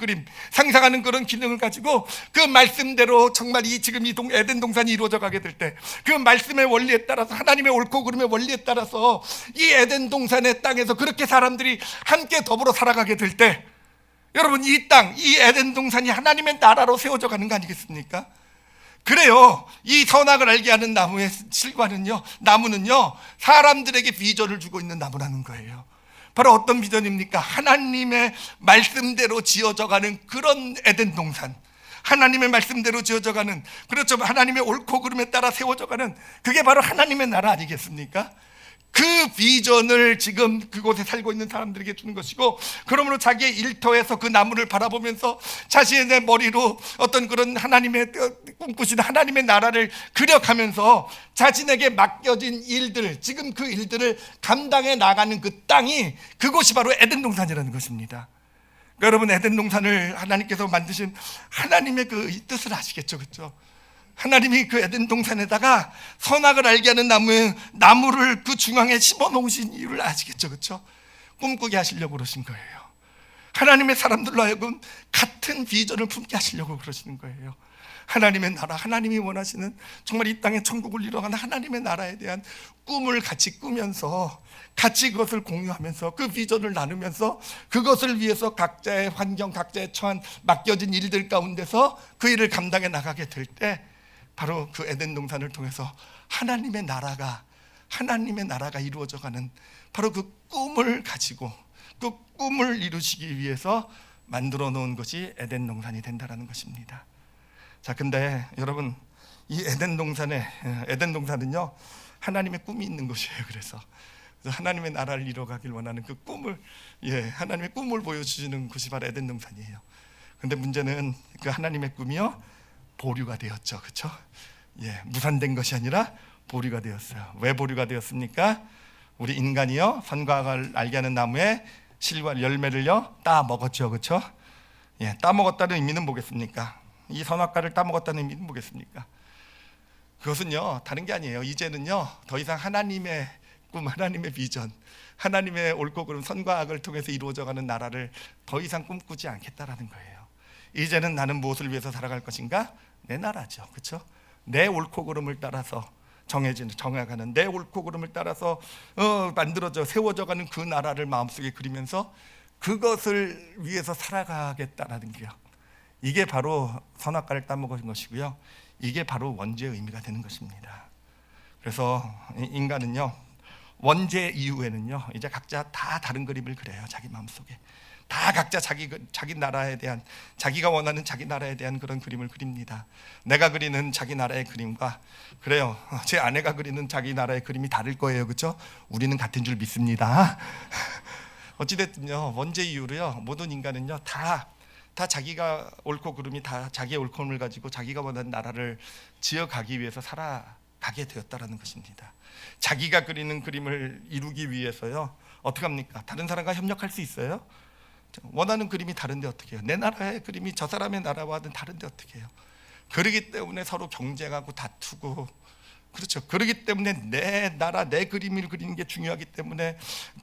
그런 기능을 가지고 그 말씀대로 정말 지금 에덴 동산이 이루어져 가게 될 때, 그 말씀의 원리에 따라서, 하나님의 옳고 그름의 원리에 따라서 이 에덴 동산의 땅에서 그렇게 사람들이 함께 더불어 살아가게 될 때, 여러분, 이 땅, 이 에덴 동산이 하나님의 나라로 세워져 가는 거 아니겠습니까? 그래요. 이 선악을 알게 하는 나무의 실과는요, 나무는요, 사람들에게 비전을 주고 있는 나무라는 거예요. 바로 어떤 비전입니까? 하나님의 말씀대로 지어져가는 그런 에덴 동산, 하나님의 말씀대로 지어져가는, 그렇죠, 하나님의 옳고 그름에 따라 세워져가는, 그게 바로 하나님의 나라 아니겠습니까? 그 비전을 지금 그곳에 살고 있는 사람들에게 주는 것이고, 그러므로 자기의 일터에서 그 나무를 바라보면서 자신의 머리로 어떤 그런 하나님의 꿈꾸시는 하나님의 나라를 그려가면서 자신에게 맡겨진 일들, 지금 그 일들을 감당해 나가는 그 땅이, 그곳이 바로 에덴 동산이라는 것입니다. 그러니까 여러분, 에덴 동산을 하나님께서 만드신 하나님의 그 뜻을 아시겠죠, 그렇죠? 하나님이 그 에덴 동산에다가 선악을 알게 하는 나무를 그 중앙에 심어 놓으신 이유를 아시겠죠, 그렇죠? 꿈꾸게 하시려고 그러신 거예요. 하나님의 사람들로 하여금 같은 비전을 품게 하시려고 그러시는 거예요. 하나님의 나라, 하나님이 원하시는 정말 이 땅에 천국을 이뤄가는 하나님의 나라에 대한 꿈을 같이 꾸면서, 같이 그것을 공유하면서, 그 비전을 나누면서, 그것을 위해서 각자의 환경, 각자의 처한 맡겨진 일들 가운데서 그 일을 감당해 나가게 될 때, 바로 그 에덴 동산을 통해서 하나님의 나라가 이루어져가는, 바로 그 꿈을 가지고 그 꿈을 이루시기 위해서 만들어 놓은 것이 에덴 동산이 된다라는 것입니다. 자, 근데 여러분, 이 에덴 동산은요, 하나님의 꿈이 있는 곳이에요. 그래서 하나님의 나라를 이뤄가길 원하는 그 꿈을, 하나님의 꿈을 보여주시는 곳이 바로 에덴 동산이에요. 근데 문제는 그 하나님의 꿈이요, 보류가 되었죠, 그렇죠? 무산된 것이 아니라 보류가 되었어요. 왜 보류가 되었습니까? 우리 인간이요, 선과 악을 알게 하는 나무의 실과 열매를요 따 먹었죠, 그렇죠? 따 먹었다는 의미는 뭐겠습니까? 이 선악과를 따 먹었다는 의미는 뭐겠습니까? 그것은요, 다른 게 아니에요. 이제는요, 더 이상 하나님의 꿈, 하나님의 비전, 하나님의 옳고 그름, 선과 악을 통해서 이루어져가는 나라를 더 이상 꿈꾸지 않겠다라는 거예요. 이제는 나는 무엇을 위해서 살아갈 것인가? 내 나라죠, 그렇죠? 내 옳고 그름을 따라서 정해가는, 내 옳고 그름을 따라서 만들어져 세워져가는 그 나라를 마음속에 그리면서 그것을 위해서 살아가겠다라는 게요, 이게 바로 선악과를 따먹은 것이고요, 이게 바로 원죄의 의미가 되는 것입니다. 그래서 인간은요, 원죄 이후에는요, 이제 각자 다 다른 그림을 그려요. 자기 마음속에 다 각자 자기 나라에 대한, 자기가 원하는 자기 나라에 대한 그런 그림을 그립니다. 내가 그리는 자기 나라의 그림과, 그래요, 제 아내가 그리는 자기 나라의 그림이 다를 거예요, 그렇죠? 우리는 같은 줄 믿습니다. 어찌됐든요, 원죄 이후로요, 모든 인간은요 다 자기가 옳고 그름이 다 자기의 옳고 그름을 가지고 자기가 원하는 나라를 지어가기 위해서 살아가게 되었다라는 것입니다. 자기가 그리는 그림을 이루기 위해서요, 어떻게 합니까? 다른 사람과 협력할 수 있어요? 원하는 그림이 다른데 어떻게 해요? 내 나라의 그림이 저 사람의 나라와는 다른데 어떻게 해요? 그러기 때문에 서로 경쟁하고 다투고, 그렇죠? 그러기 때문에 내 나라, 내 그림을 그리는 게 중요하기 때문에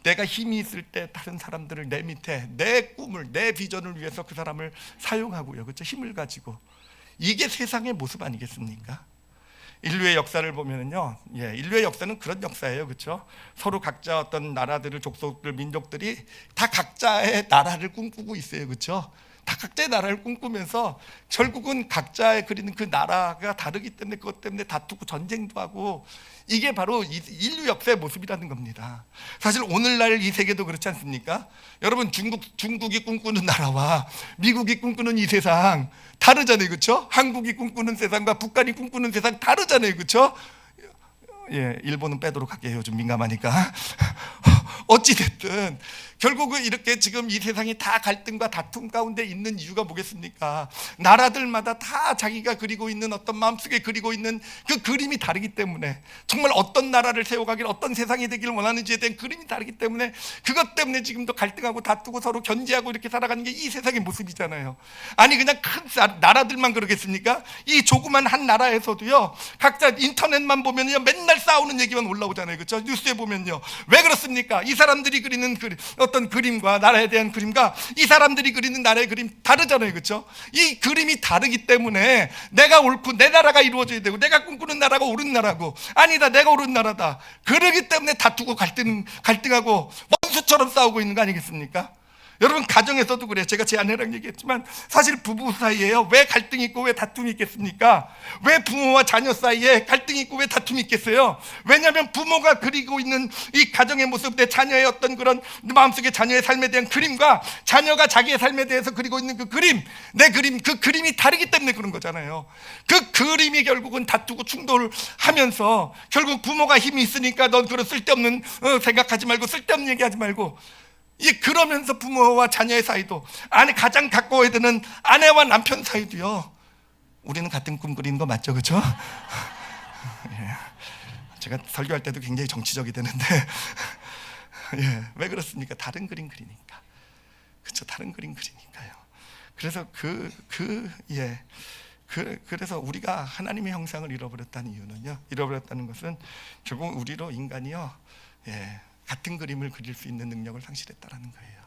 내가 힘이 있을 때 다른 사람들을 내 밑에, 내 꿈을, 내 비전을 위해서 그 사람을 사용하고요, 그렇죠? 힘을 가지고. 이게 세상의 모습 아니겠습니까? 인류의 역사를 보면은요, 인류의 역사는 그런 역사예요, 그렇죠? 서로 각자 어떤 나라들을, 족속들, 민족들이 다 각자의 나라를 꿈꾸고 있어요, 그렇죠? 다 각자의 나라를 꿈꾸면서 결국은 각자의 그리는 그 나라가 다르기 때문에 그것 때문에 다투고 전쟁도 하고, 이게 바로 인류 역사의 모습이라는 겁니다. 사실 오늘날 이 세계도 그렇지 않습니까? 여러분, 중국이 꿈꾸는 나라와 미국이 꿈꾸는 이 세상 다르잖아요, 그렇죠? 한국이 꿈꾸는 세상과 북한이 꿈꾸는 세상 다르잖아요, 그렇죠? 일본은 빼도록 할게요, 요즘 민감하니까. 어찌됐든 결국은 이렇게 지금 이 세상이 다 갈등과 다툼 가운데 있는 이유가 뭐겠습니까? 나라들마다 다 자기가 그리고 있는, 어떤 마음속에 그리고 있는 그 그림이 다르기 때문에, 정말 어떤 나라를 세워가길, 어떤 세상이 되기를 원하는지에 대한 그림이 다르기 때문에, 그것 때문에 지금도 갈등하고 다투고 서로 견제하고 이렇게 살아가는 게 이 세상의 모습이잖아요. 아니, 그냥 큰 나라들만 그러겠습니까? 이 조그만 한 나라에서도요, 각자 인터넷만 보면요 맨날 싸우는 얘기만 올라오잖아요, 그렇죠? 뉴스에 보면요. 왜 그렇습니까? 이 사람들이 그리는 어떤 그림과 나라에 대한 그림과 이 사람들이 그리는 나라의 그림 다르잖아요, 그렇죠? 이 그림이 다르기 때문에 내가 옳고 내 나라가 이루어져야 되고, 내가 꿈꾸는 나라가 옳은 나라고, 아니다 내가 옳은 나라다, 그러기 때문에 다투고 갈등하고 원수처럼 싸우고 있는 거 아니겠습니까? 여러분 가정에서도 그래요. 제가 제 아내랑 얘기했지만 사실 부부 사이에요, 왜 갈등이 있고 왜 다툼이 있겠습니까? 왜 부모와 자녀 사이에 갈등이 있고 왜 다툼이 있겠어요? 왜냐하면 부모가 그리고 있는 이 가정의 모습, 내 자녀의 어떤 그런 마음속에 자녀의 삶에 대한 그림과 자녀가 자기의 삶에 대해서 그리고 있는 그 그림, 내 그림, 그 그림이 다르기 때문에 그런 거잖아요. 그 그림이 결국은 다투고 충돌하면서 결국 부모가 힘이 있으니까 넌 그런 쓸데없는 생각하지 말고 쓸데없는 얘기하지 말고, 그러면서 부모와 자녀의 사이도, 가장 가까워야 되는 아내와 남편 사이도요, 우리는 같은 꿈 그리는 거 맞죠? 그렇죠? 제가 설교할 때도 굉장히 정치적이 되는데 왜 그렇습니까? 다른 그림 그리니까. 그렇죠? 다른 그림 그리니까요. 그래서 그래서 우리가 하나님의 형상을 잃어버렸다는 이유는요, 잃어버렸다는 것은 결국 우리로 인간이요, 같은 그림을 그릴 수 있는 능력을 상실했다라는 거예요.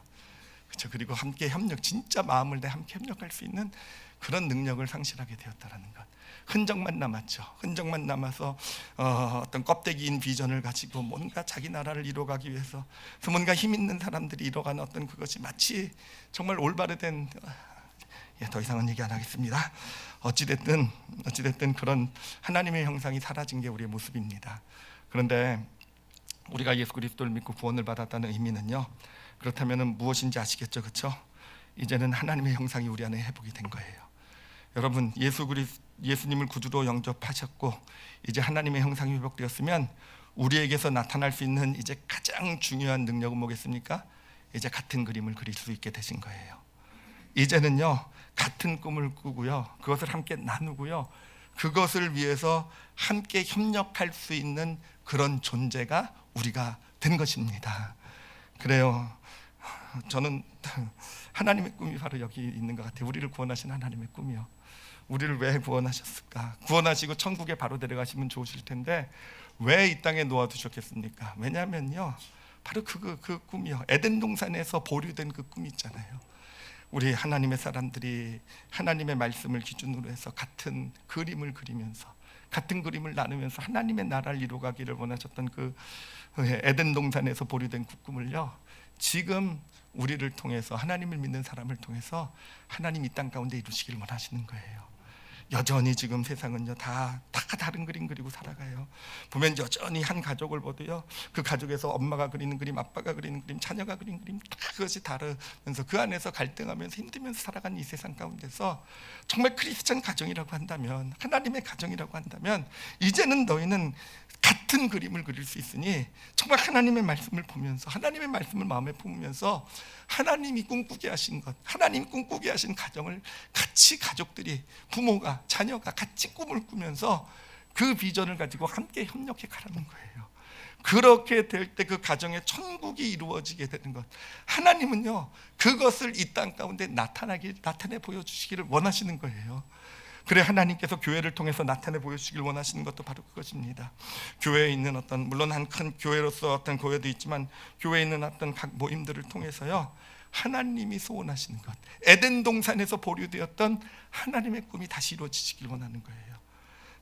그렇죠? 그리고 함께 협력, 진짜 마음을 내 함께 협력할 수 있는 그런 능력을 상실하게 되었다라는 것. 흔적만 남았죠. 흔적만 남아서 어떤 껍데기인 비전을 가지고 뭔가 자기 나라를 이뤄가기 위해서 뭔가 힘 있는 사람들이 이뤄가는 어떤 그것이 마치 정말 올바르된, 더 이상은 얘기 안 하겠습니다. 어찌됐든 그런 하나님의 형상이 사라진 게 우리의 모습입니다. 그런데 우리가 예수 그리스도를 믿고 구원을 받았다는 의미는요, 그렇다면 무엇인지 아시겠죠? 그렇죠? 이제는 하나님의 형상이 우리 안에 회복이 된 거예요. 여러분, 예수님을 구주로 영접하셨고 이제 하나님의 형상이 회복되었으면 우리에게서 나타날 수 있는 이제 가장 중요한 능력은 뭐겠습니까? 이제 같은 그림을 그릴 수 있게 되신 거예요. 이제는요, 같은 꿈을 꾸고요, 그것을 함께 나누고요, 그것을 위해서 함께 협력할 수 있는 그런 존재가 우리가 된 것입니다. 그래요. 저는 하나님의 꿈이 바로 여기 있는 것 같아요. 우리를 구원하신 하나님의 꿈이요. 우리를 왜 구원하셨을까? 구원하시고 천국에 바로 데려가시면 좋으실 텐데 왜 이 땅에 놓아두셨겠습니까? 왜냐하면요, 바로 그 꿈이요, 에덴 동산에서 보류된 그 꿈이 있잖아요. 우리 하나님의 사람들이 하나님의 말씀을 기준으로 해서 같은 그림을 그리면서, 같은 그림을 나누면서 하나님의 나라를 이루가기를 원하셨던 그 에덴 동산에서 보류된 그 꿈을요, 지금 우리를 통해서, 하나님을 믿는 사람을 통해서 하나님 이 땅 가운데 이루시기를 원하시는 거예요. 여전히 지금 세상은요, 다 다른 그림 그리고 살아가요. 보면 여전히 한 가족을 보도요, 그 가족에서 엄마가 그리는 그림, 아빠가 그리는 그림, 자녀가 그리는 그림, 다 그것이 다르면서 그 안에서 갈등하면서 힘들면서 살아가는 이 세상 가운데서 정말 크리스천 가정이라고 한다면, 하나님의 가정이라고 한다면, 이제는 너희는 같은 그림을 그릴 수 있으니 정말 하나님의 말씀을 보면서, 하나님의 말씀을 마음에 품으면서 하나님이 꿈꾸게 하신 것, 하나님이 꿈꾸게 하신 가정을 같이 가족들이, 부모가, 자녀가 같이 꿈을 꾸면서 그 비전을 가지고 함께 협력해 가라는 거예요. 그렇게 될 때 그 가정에 천국이 이루어지게 되는 것, 하나님은요, 그것을 이 땅 가운데 나타내 보여주시기를 원하시는 거예요. 그래, 하나님께서 교회를 통해서 나타내 보여주시길 원하시는 것도 바로 그것입니다. 교회에 있는 어떤, 물론 한 큰 교회로서 어떤 교회도 있지만 교회에 있는 어떤 각 모임들을 통해서요, 하나님이 소원하시는 것, 에덴 동산에서 보류되었던 하나님의 꿈이 다시 이루어지시길 원하는 거예요.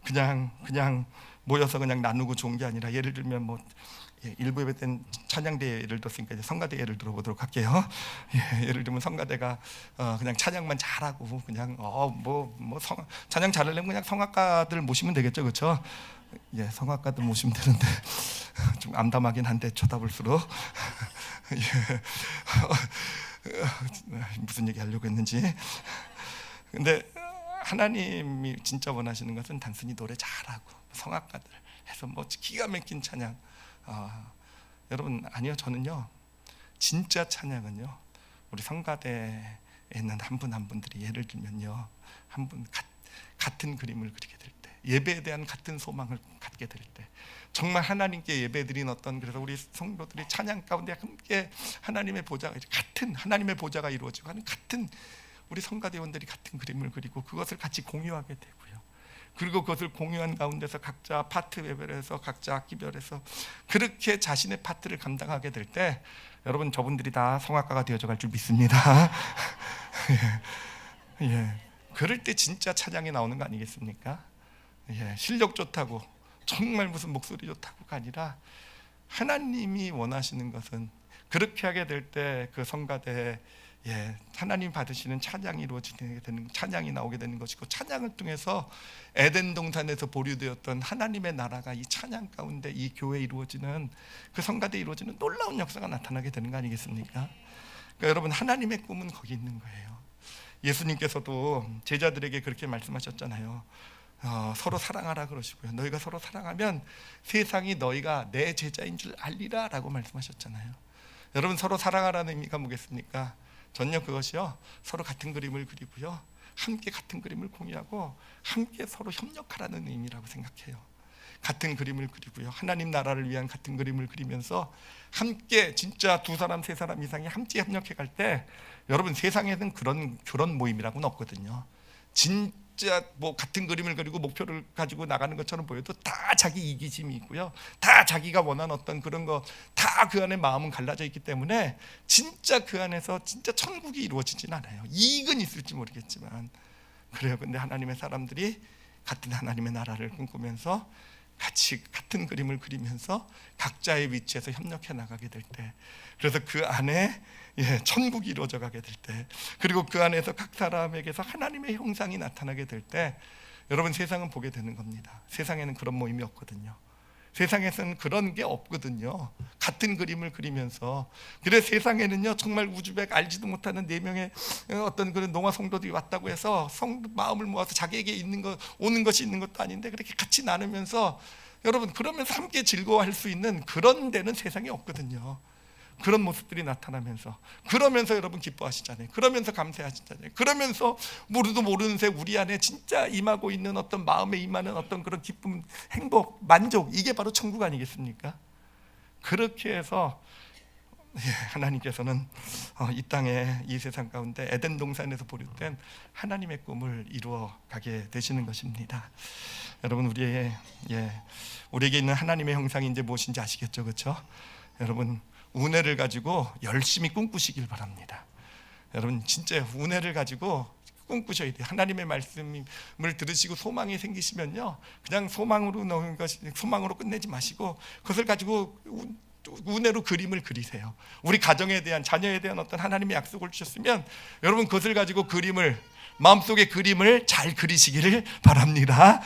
그냥 모여서 그냥 나누고 좋은 게 아니라, 예를 들면 뭐 일부 예배 때 찬양대 예를 들었으니까 이제 성가대 예를 들어보도록 할게요. 예를 들면 성가대가 그냥 찬양만 잘하고 그냥 찬양 잘하려면 그냥 성악가들 모시면 되겠죠, 그렇죠? 성악가들 모시면 되는데 좀 암담하긴 한데 쳐다볼수록 무슨 얘기 하려고 했는지. 근데 하나님이 진짜 원하시는 것은 단순히 노래 잘하고 성악가들 해서 뭐 기가 막힌 찬양, 여러분, 아니요, 저는요, 진짜 찬양은요, 우리 성가대에 있는 한 분 한 분들이, 예를 들면요, 한 분 같은 그림을 그리게 될 때, 예배에 대한 같은 소망을 갖게 될 때, 정말 하나님께 예배드린 어떤, 그래서 우리 성도들이 찬양 가운데 함께 하나님의 보좌가, 같은 하나님의 보좌가 이루어지고 하는, 같은 우리 성가대원들이 같은 그림을 그리고 그것을 같이 공유하게 되고요, 그리고 그것을 공유한 가운데서 각자 파트별을 해서, 각자 악기별에서 그렇게 자신의 파트를 감당하게 될 때, 여러분, 저분들이 다 성악가가 되어져 갈 줄 믿습니다. 그럴 때 진짜 찬양이 나오는 거 아니겠습니까? 실력 좋다고, 정말 무슨 목소리 좋다고가 아니라 하나님이 원하시는 것은 그렇게 하게 될 때 그 성가대에 하나님 받으시는 찬양이 이루어지게 되는, 찬양이 나오게 되는 것이고, 찬양을 통해서 에덴 동산에서 보류되었던 하나님의 나라가 이 찬양 가운데 이 교회에 이루어지는, 그 성가대에 이루어지는 놀라운 역사가 나타나게 되는 거 아니겠습니까? 그러니까 여러분, 하나님의 꿈은 거기 있는 거예요. 예수님께서도 제자들에게 그렇게 말씀하셨잖아요. 서로 사랑하라 그러시고요. 너희가 서로 사랑하면 세상이 너희가 내 제자인 줄 알리라 라고 말씀하셨잖아요. 여러분, 서로 사랑하라는 의미가 뭐겠습니까? 전혀 그것이요, 서로 같은 그림을 그리고요, 함께 같은 그림을 공유하고 함께 서로 협력하라는 의미라고 생각해요. 같은 그림을 그리고요, 하나님 나라를 위한 같은 그림을 그리면서 함께, 진짜 두 사람 세 사람 이상이 함께 협력해 갈 때, 여러분, 세상에는 그런 모임이라고는 없거든요. 진짜 뭐 같은 그림을 그리고 목표를 가지고 나가는 것처럼 보여도 다 자기 이기심이 있고요, 다 자기가 원하는 어떤 그런 거, 다 그 안에 마음은 갈라져 있기 때문에 진짜 그 안에서 진짜 천국이 이루어지진 않아요. 이익은 있을지 모르겠지만 그래요. 근데 하나님의 사람들이 같은 하나님의 나라를 꿈꾸면서 같이 같은 그림을 그리면서 각자의 위치에서 협력해 나가게 될 때, 그래서 그 안에 천국이 이루어져 가게 될 때, 그리고 그 안에서 각 사람에게서 하나님의 형상이 나타나게 될 때, 여러분, 세상은 보게 되는 겁니다. 세상에는 그런 모임이 없거든요. 세상에서는 그런 게 없거든요. 같은 그림을 그리면서. 그래서 세상에는요, 정말 우즈벡 알지도 못하는 4명의 어떤 그런 농화 성도들이 왔다고 해서 마음을 모아서 자기에게 있는 것, 오는 것이 있는 것도 아닌데 그렇게 같이 나누면서, 여러분, 그러면서 함께 즐거워할 수 있는 그런 데는 세상에 없거든요. 그런 모습들이 나타나면서, 그러면서 여러분 기뻐하시잖아요. 그러면서 감사하시잖아요. 그러면서 모르도 모르는 새 우리 안에 진짜 임하고 있는 어떤 마음에 임하는 어떤 그런 기쁨, 행복, 만족, 이게 바로 천국 아니겠습니까? 그렇게 해서 하나님께서는 이 땅에, 이 세상 가운데 에덴 동산에서 보류된 하나님의 꿈을 이루어 가게 되시는 것입니다. 여러분, 우리에게 있는 하나님의 형상이 이제 무엇인지 아시겠죠, 그렇죠? 여러분, 은혜를 가지고 열심히 꿈꾸시길 바랍니다. 여러분, 진짜 은혜를 가지고 꿈꾸셔야 돼요. 하나님의 말씀을 들으시고 소망이 생기시면요, 그냥 소망으로 끝내지 마시고 그것을 가지고 은혜로 그림을 그리세요. 우리 가정에 대한, 자녀에 대한 어떤 하나님의 약속을 주셨으면 여러분, 그것을 가지고 마음속에 그림을 잘 그리시기를 바랍니다.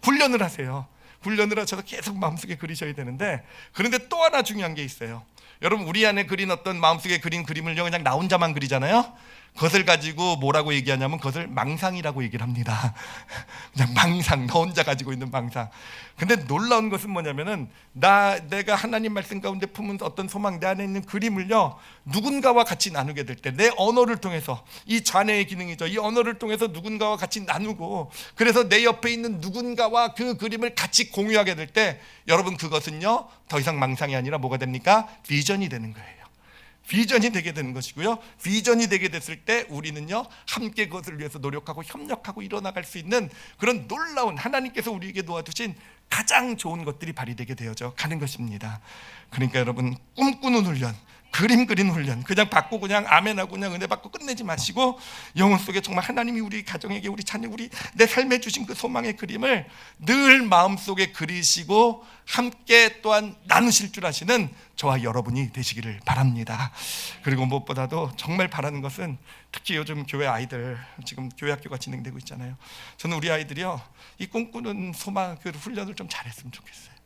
훈련을 하세요. 훈련을 하셔서 계속 마음속에 그리셔야 되는데, 그런데 또 하나 중요한 게 있어요. 여러분, 우리 안에 그린 어떤 마음속에 그린 그림을요, 그냥 나 혼자만 그리잖아요. 그것을 가지고 뭐라고 얘기하냐면 그것을 망상이라고 얘기를 합니다. 그냥 망상, 너 혼자 가지고 있는 망상. 근데 놀라운 것은 뭐냐면은, 내가 하나님 말씀 가운데 품은 어떤 소망, 내 안에 있는 그림을요, 누군가와 같이 나누게 될 때, 내 언어를 통해서, 이 좌뇌의 기능이죠, 이 언어를 통해서 누군가와 같이 나누고, 그래서 내 옆에 있는 누군가와 그 그림을 같이 공유하게 될 때, 여러분, 그것은요, 더 이상 망상이 아니라 뭐가 됩니까? 비전이 되는 거예요. 비전이 되게 되는 것이고요, 비전이 되게 됐을 때 우리는요, 함께 그것을 위해서 노력하고 협력하고 이뤄나갈 수 있는 그런 놀라운, 하나님께서 우리에게 놓아두신 가장 좋은 것들이 발휘되게 되어져 가는 것입니다. 그러니까 여러분, 꿈꾸는 훈련, 그림 그리는 훈련, 그냥 받고 그냥 아멘하고 그냥 은혜 받고 끝내지 마시고, 영혼 속에 정말 하나님이 우리 가정에게, 우리 자녀, 내 삶에 주신 그 소망의 그림을 늘 마음속에 그리시고 함께 또한 나누실 줄 아시는 저와 여러분이 되시기를 바랍니다. 그리고 무엇보다도 정말 바라는 것은, 특히 요즘 교회 아이들, 지금 교회 학교가 진행되고 있잖아요. 저는 우리 아이들이요, 이 꿈꾸는 소망 그 훈련을 좀 잘했으면 좋겠어요.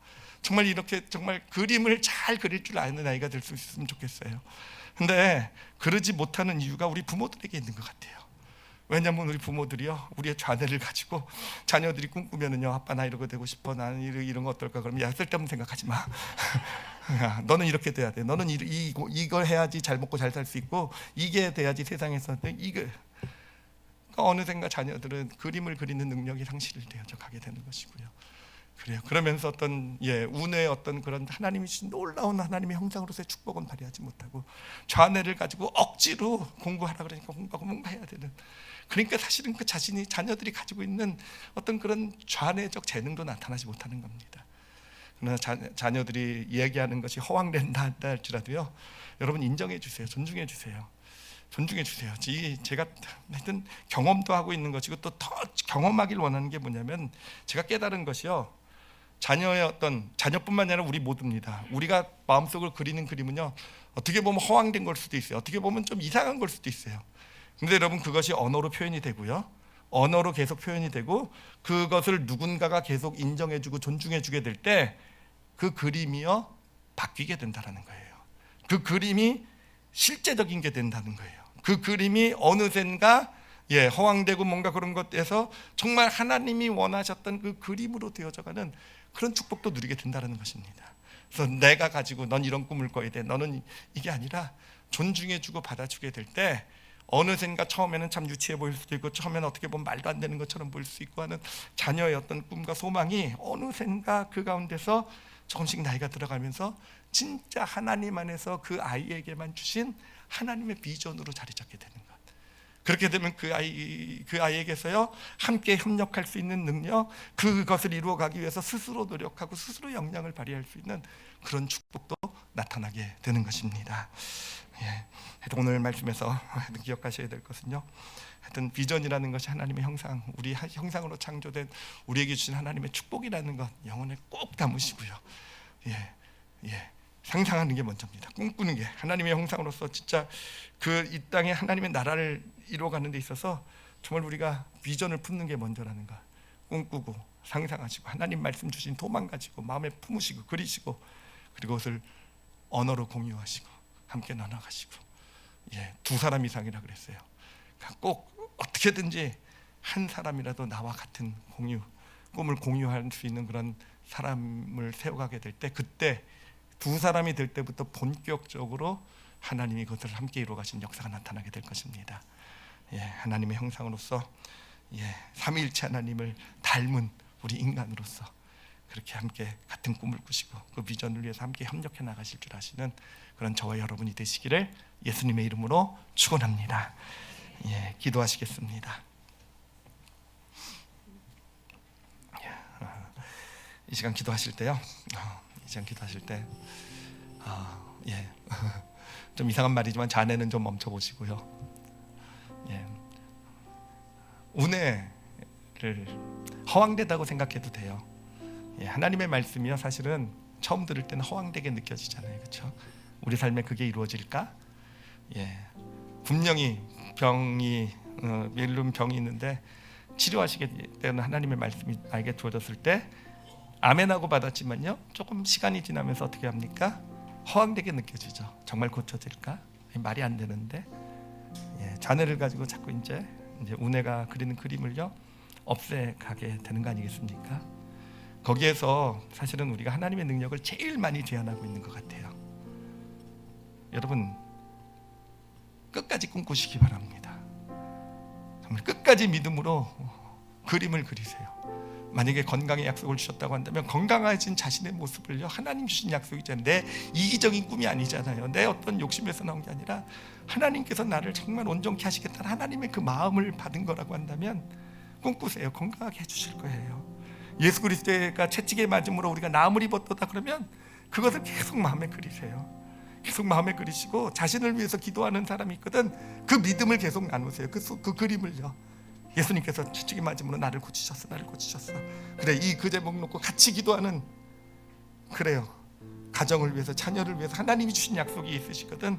정말 이렇게 정말 그림을 잘 그릴 줄 아는 아이가 될 수 있으면 좋겠어요. 근데 그러지 못하는 이유가 우리 부모들에게 있는 것 같아요. 왜냐하면 우리 부모들이요, 우리의 좌뇌를 가지고 자녀들이 꿈꾸면은요, 아빠 나 이러고 되고 싶어, 나는 이런 거 어떨까, 그러면 야, 쓸데없는 생각하지 마. 야, 너는 이렇게 돼야 돼. 너는 이걸 해야지 잘 먹고 잘 살 수 있고, 이게 돼야지 세상에서 이거. 그러니까 어느샌가 자녀들은 그림을 그리는 능력이 상실이 되어져 가게 되는 것이고요. 그래요. 그러면서 어떤 운의 어떤 그런 하나님이 주신 놀라운 하나님의 형상으로서의 축복은 발휘하지 못하고, 좌뇌를 가지고 억지로 공부하라 그러니까 공부하고 뭔가 해야 되는, 그러니까 사실은 그 자녀들이 가지고 있는 어떤 그런 좌뇌적 재능도 나타나지 못하는 겁니다. 그러나 자녀들이 얘기하는 것이 허황된다 할지라도요, 여러분 인정해 주세요. 존중해 주세요. 존중해 주세요. 제가 하여튼 경험도 하고 있는 것이고, 또 더 경험하길 원하는 게 뭐냐면, 제가 깨달은 것이요, 자녀의 자녀뿐만 아니라 우리 모두입니다. 우리가 마음속을 그리는 그림은요, 어떻게 보면 허황된 걸 수도 있어요. 어떻게 보면 좀 이상한 걸 수도 있어요. 근데 여러분, 그것이 언어로 표현이 되고요, 언어로 계속 표현이 되고, 그것을 누군가가 계속 인정해주고 존중해주게 될 때 그 그림이요 바뀌게 된다는 거예요. 그 그림이 실제적인 게 된다는 거예요. 그 그림이 어느샌가 허황되고 뭔가 그런 것에서 정말 하나님이 원하셨던 그 그림으로 되어져가는 그런 축복도 누리게 된다는 것입니다. 그래서 내가 가지고 넌 이런 꿈을 꿔야 돼, 너는 이게 아니라 존중해주고 받아주게 될 때 어느샌가 처음에는 참 유치해 보일 수도 있고, 처음에는 어떻게 보면 말도 안 되는 것처럼 보일 수 있고 하는 자녀의 어떤 꿈과 소망이 어느샌가 그 가운데서 조금씩 나이가 들어가면서 진짜 하나님 안에서 그 아이에게만 주신 하나님의 비전으로 자리 잡게 되는 것. 그렇게 되면 그 아이에게서요 함께 협력할 수 있는 능력, 그것을 이루어가기 위해서 스스로 노력하고 스스로 역량을 발휘할 수 있는 그런 축복도 나타나게 되는 것입니다. 오늘 말씀에서 기억하셔야 될 것은요, 하여튼 비전이라는 것이 하나님의 형상, 우리 형상으로 창조된 우리에게 주신 하나님의 축복이라는 것 영혼에 꼭 담으시고요. 상상하는 게 먼저입니다. 꿈꾸는 게 하나님의 형상으로서 진짜 그 이 땅에 하나님의 나라를 이루어가는 데 있어서 정말 우리가 비전을 품는 게 먼저라는 것, 꿈꾸고 상상하시고 하나님 말씀 주신 도망 가지고 마음에 품으시고 그리시고, 그리고 그것을 언어로 공유하시고 함께 나눠가시고, 두 사람 이상이라 그랬어요. 꼭 어떻게든지 한 사람이라도 나와 같은 꿈을 공유할 수 있는 그런 사람을 세워가게 될 때, 그때 두 사람이 될 때부터 본격적으로 하나님이 그것을 함께 이루어가신 역사가 나타나게 될 것입니다. 하나님의 형상으로서 삼위일체 하나님을 닮은 우리 인간으로서 그렇게 함께 같은 꿈을 꾸시고 그 비전을 위해서 함께 협력해 나가실 줄 아시는 그런 저와 여러분이 되시기를 예수님의 이름으로 축원합니다. 기도하시겠습니다. 이 시간 기도하실 때요, 좀 이상한 말이지만 자네는 좀 멈춰보시고요, 은혜를 허황되다고 생각해도 돼요. 하나님의 말씀이요, 사실은 처음 들을 때는 허황되게 느껴지잖아요, 그렇죠? 우리 삶에 그게 이루어질까? 분명히 멜름 병이 있는데 치료하시게 되는 하나님의 말씀이 나에게 주어졌을 때 아멘하고 받았지만요, 조금 시간이 지나면서 어떻게 합니까? 허황되게 느껴지죠. 정말 고쳐질까? 말이 안 되는데, 자네를 가지고 자꾸 이제 은혜가 그리는 그림을요 없애가게 되는 거 아니겠습니까? 거기에서 사실은 우리가 하나님의 능력을 제일 많이 제한하고 있는 것 같아요. 여러분, 끝까지 꿈꾸시기 바랍니다. 정말 끝까지 믿음으로 그림을 그리세요. 만약에 건강의 약속을 주셨다고 한다면 건강해진 자신의 모습을요, 하나님 주신 약속이잖아요. 내 이기적인 꿈이 아니잖아요. 내 어떤 욕심에서 나온 게 아니라 하나님께서 나를 정말 온전케 하시겠다는 하나님의 그 마음을 받은 거라고 한다면 꿈꾸세요. 건강하게 해주실 거예요. 예수 그리스도가 채찍에 맞음으로 우리가 나음을 입었다 그러면 그것을 계속 마음에 그리세요. 계속 마음에 그리시고, 자신을 위해서 기도하는 사람이 있거든, 그 믿음을 계속 나누세요. 그 그림을요, 예수님께서 채찍에 맞음으로 나를 고치셨어. 그래, 그 제목 놓고 같이 기도하는, 그래요, 가정을 위해서, 자녀를 위해서 하나님이 주신 약속이 있으시거든.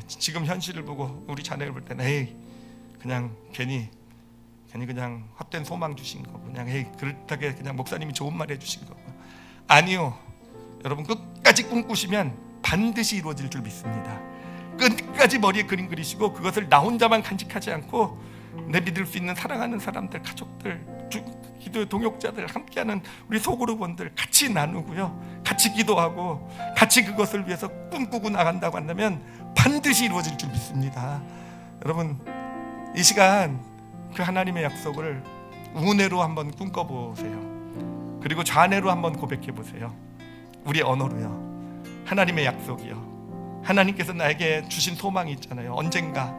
지금 현실을 보고 우리 자녀를 볼 때는 그냥 괜히 그냥 헛된 소망 주신 거고, 그냥 그렇다게 그냥 목사님이 좋은 말 해주신 거고. 아니요, 여러분, 끝까지 꿈꾸시면 반드시 이루어질 줄 믿습니다. 끝까지 머리에 그림 그리시고 그것을 나 혼자만 간직하지 않고 내 믿을 수 있는 사랑하는 사람들, 가족들, 기도의 동역자들, 함께하는 우리 소그룹원들 같이 나누고요, 같이 기도하고 같이 그것을 위해서 꿈꾸고 나간다고 한다면 반드시 이루어질 줄 믿습니다. 여러분, 이 시간 그 하나님의 약속을 은혜로 한번 꿈꿔보세요. 그리고 좌뇌로 한번 고백해보세요. 우리 언어로요, 하나님의 약속이요, 하나님께서 나에게 주신 소망이 있잖아요. 언젠가,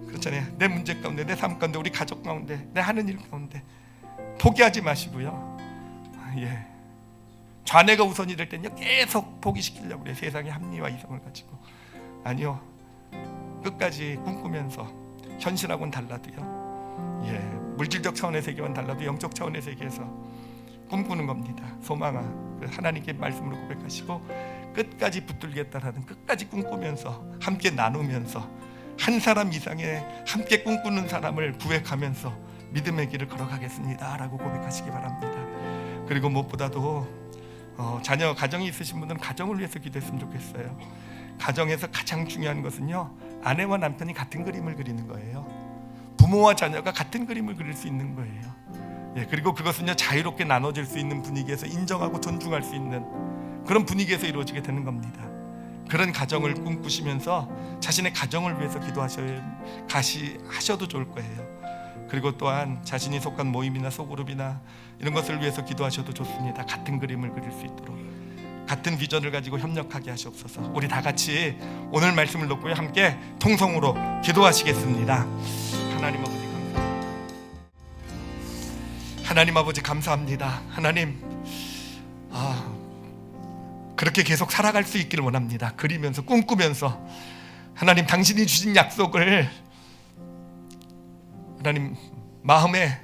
그렇잖아요, 내 문제 가운데, 내 삶 가운데, 우리 가족 가운데, 내 하는 일 가운데 포기하지 마시고요, 좌뇌가 우선이 될 때는요 계속 포기시키려고 그래요. 세상의 합리와 이성을 가지고. 아니요, 끝까지 꿈꾸면서 현실하고는 달라도요, 물질적 차원의 세계와는 달라도 영적 차원의 세계에서 꿈꾸는 겁니다. 소망아, 하나님께 말씀으로 고백하시고 끝까지 붙들겠다라는, 끝까지 꿈꾸면서 함께 나누면서 한 사람 이상의 함께 꿈꾸는 사람을 구획하면서 믿음의 길을 걸어가겠습니다 라고 고백하시기 바랍니다. 그리고 무엇보다도 자녀, 가정이 있으신 분들은 가정을 위해서 기도했으면 좋겠어요. 가정에서 가장 중요한 것은요, 아내와 남편이 같은 그림을 그리는 거예요. 부모와 자녀가 같은 그림을 그릴 수 있는 거예요. 예, 그리고 그것은요, 자유롭게 나눠질 수 있는 분위기에서 인정하고 존중할 수 있는 그런 분위기에서 이루어지게 되는 겁니다. 그런 가정을 꿈꾸시면서 자신의 가정을 위해서 하셔도 좋을 거예요. 그리고 또한 자신이 속한 모임이나 소그룹이나 이런 것을 위해서 기도하셔도 좋습니다. 같은 그림을 그릴 수 있도록, 같은 비전을 가지고 협력하게 하시옵소서. 우리 다 같이 오늘 말씀을 놓고 함께 통성으로 기도하시겠습니다. 하나님 아버지 감사합니다. 하나님 아버지 감사합니다. 하나님, 그렇게 계속 살아갈 수 있기를 원합니다. 그리면서 꿈꾸면서 하나님, 당신이 주신 약속을 하나님 마음에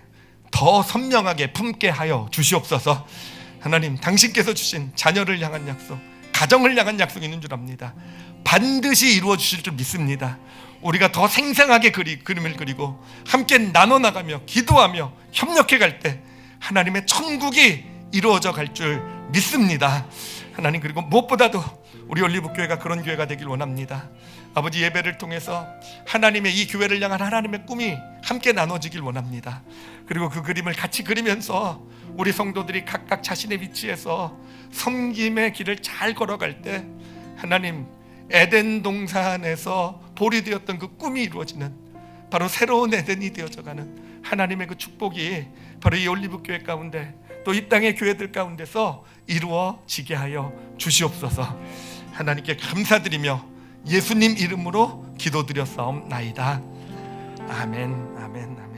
더 선명하게 품게 하여 주시옵소서. 하나님, 당신께서 주신 자녀를 향한 약속, 가정을 향한 약속이 있는 줄 압니다. 반드시 이루어 주실 줄 믿습니다. 우리가 더 생생하게 그림을 그리고 함께 나눠나가며 기도하며 협력해 갈 때 하나님의 천국이 이루어져 갈 줄 믿습니다. 하나님, 그리고 무엇보다도 우리 올리브교회가 그런 교회가 되길 원합니다. 아버지, 예배를 통해서 하나님의 이 교회를 향한 하나님의 꿈이 함께 나눠지길 원합니다. 그리고 그 그림을 같이 그리면서 우리 성도들이 각각 자신의 위치에서 섬김의 길을 잘 걸어갈 때 하나님, 에덴 동산에서 볼이 되었던 그 꿈이 이루어지는 바로 새로운 에덴이 되어져가는 하나님의 그 축복이 바로 이 올리브교회 가운데 또 이 땅의 교회들 가운데서 이루어지게 하여 주시옵소서. 하나님께 감사드리며 예수님 이름으로 기도드렸사옵나이다. 아멘, 아멘, 아멘.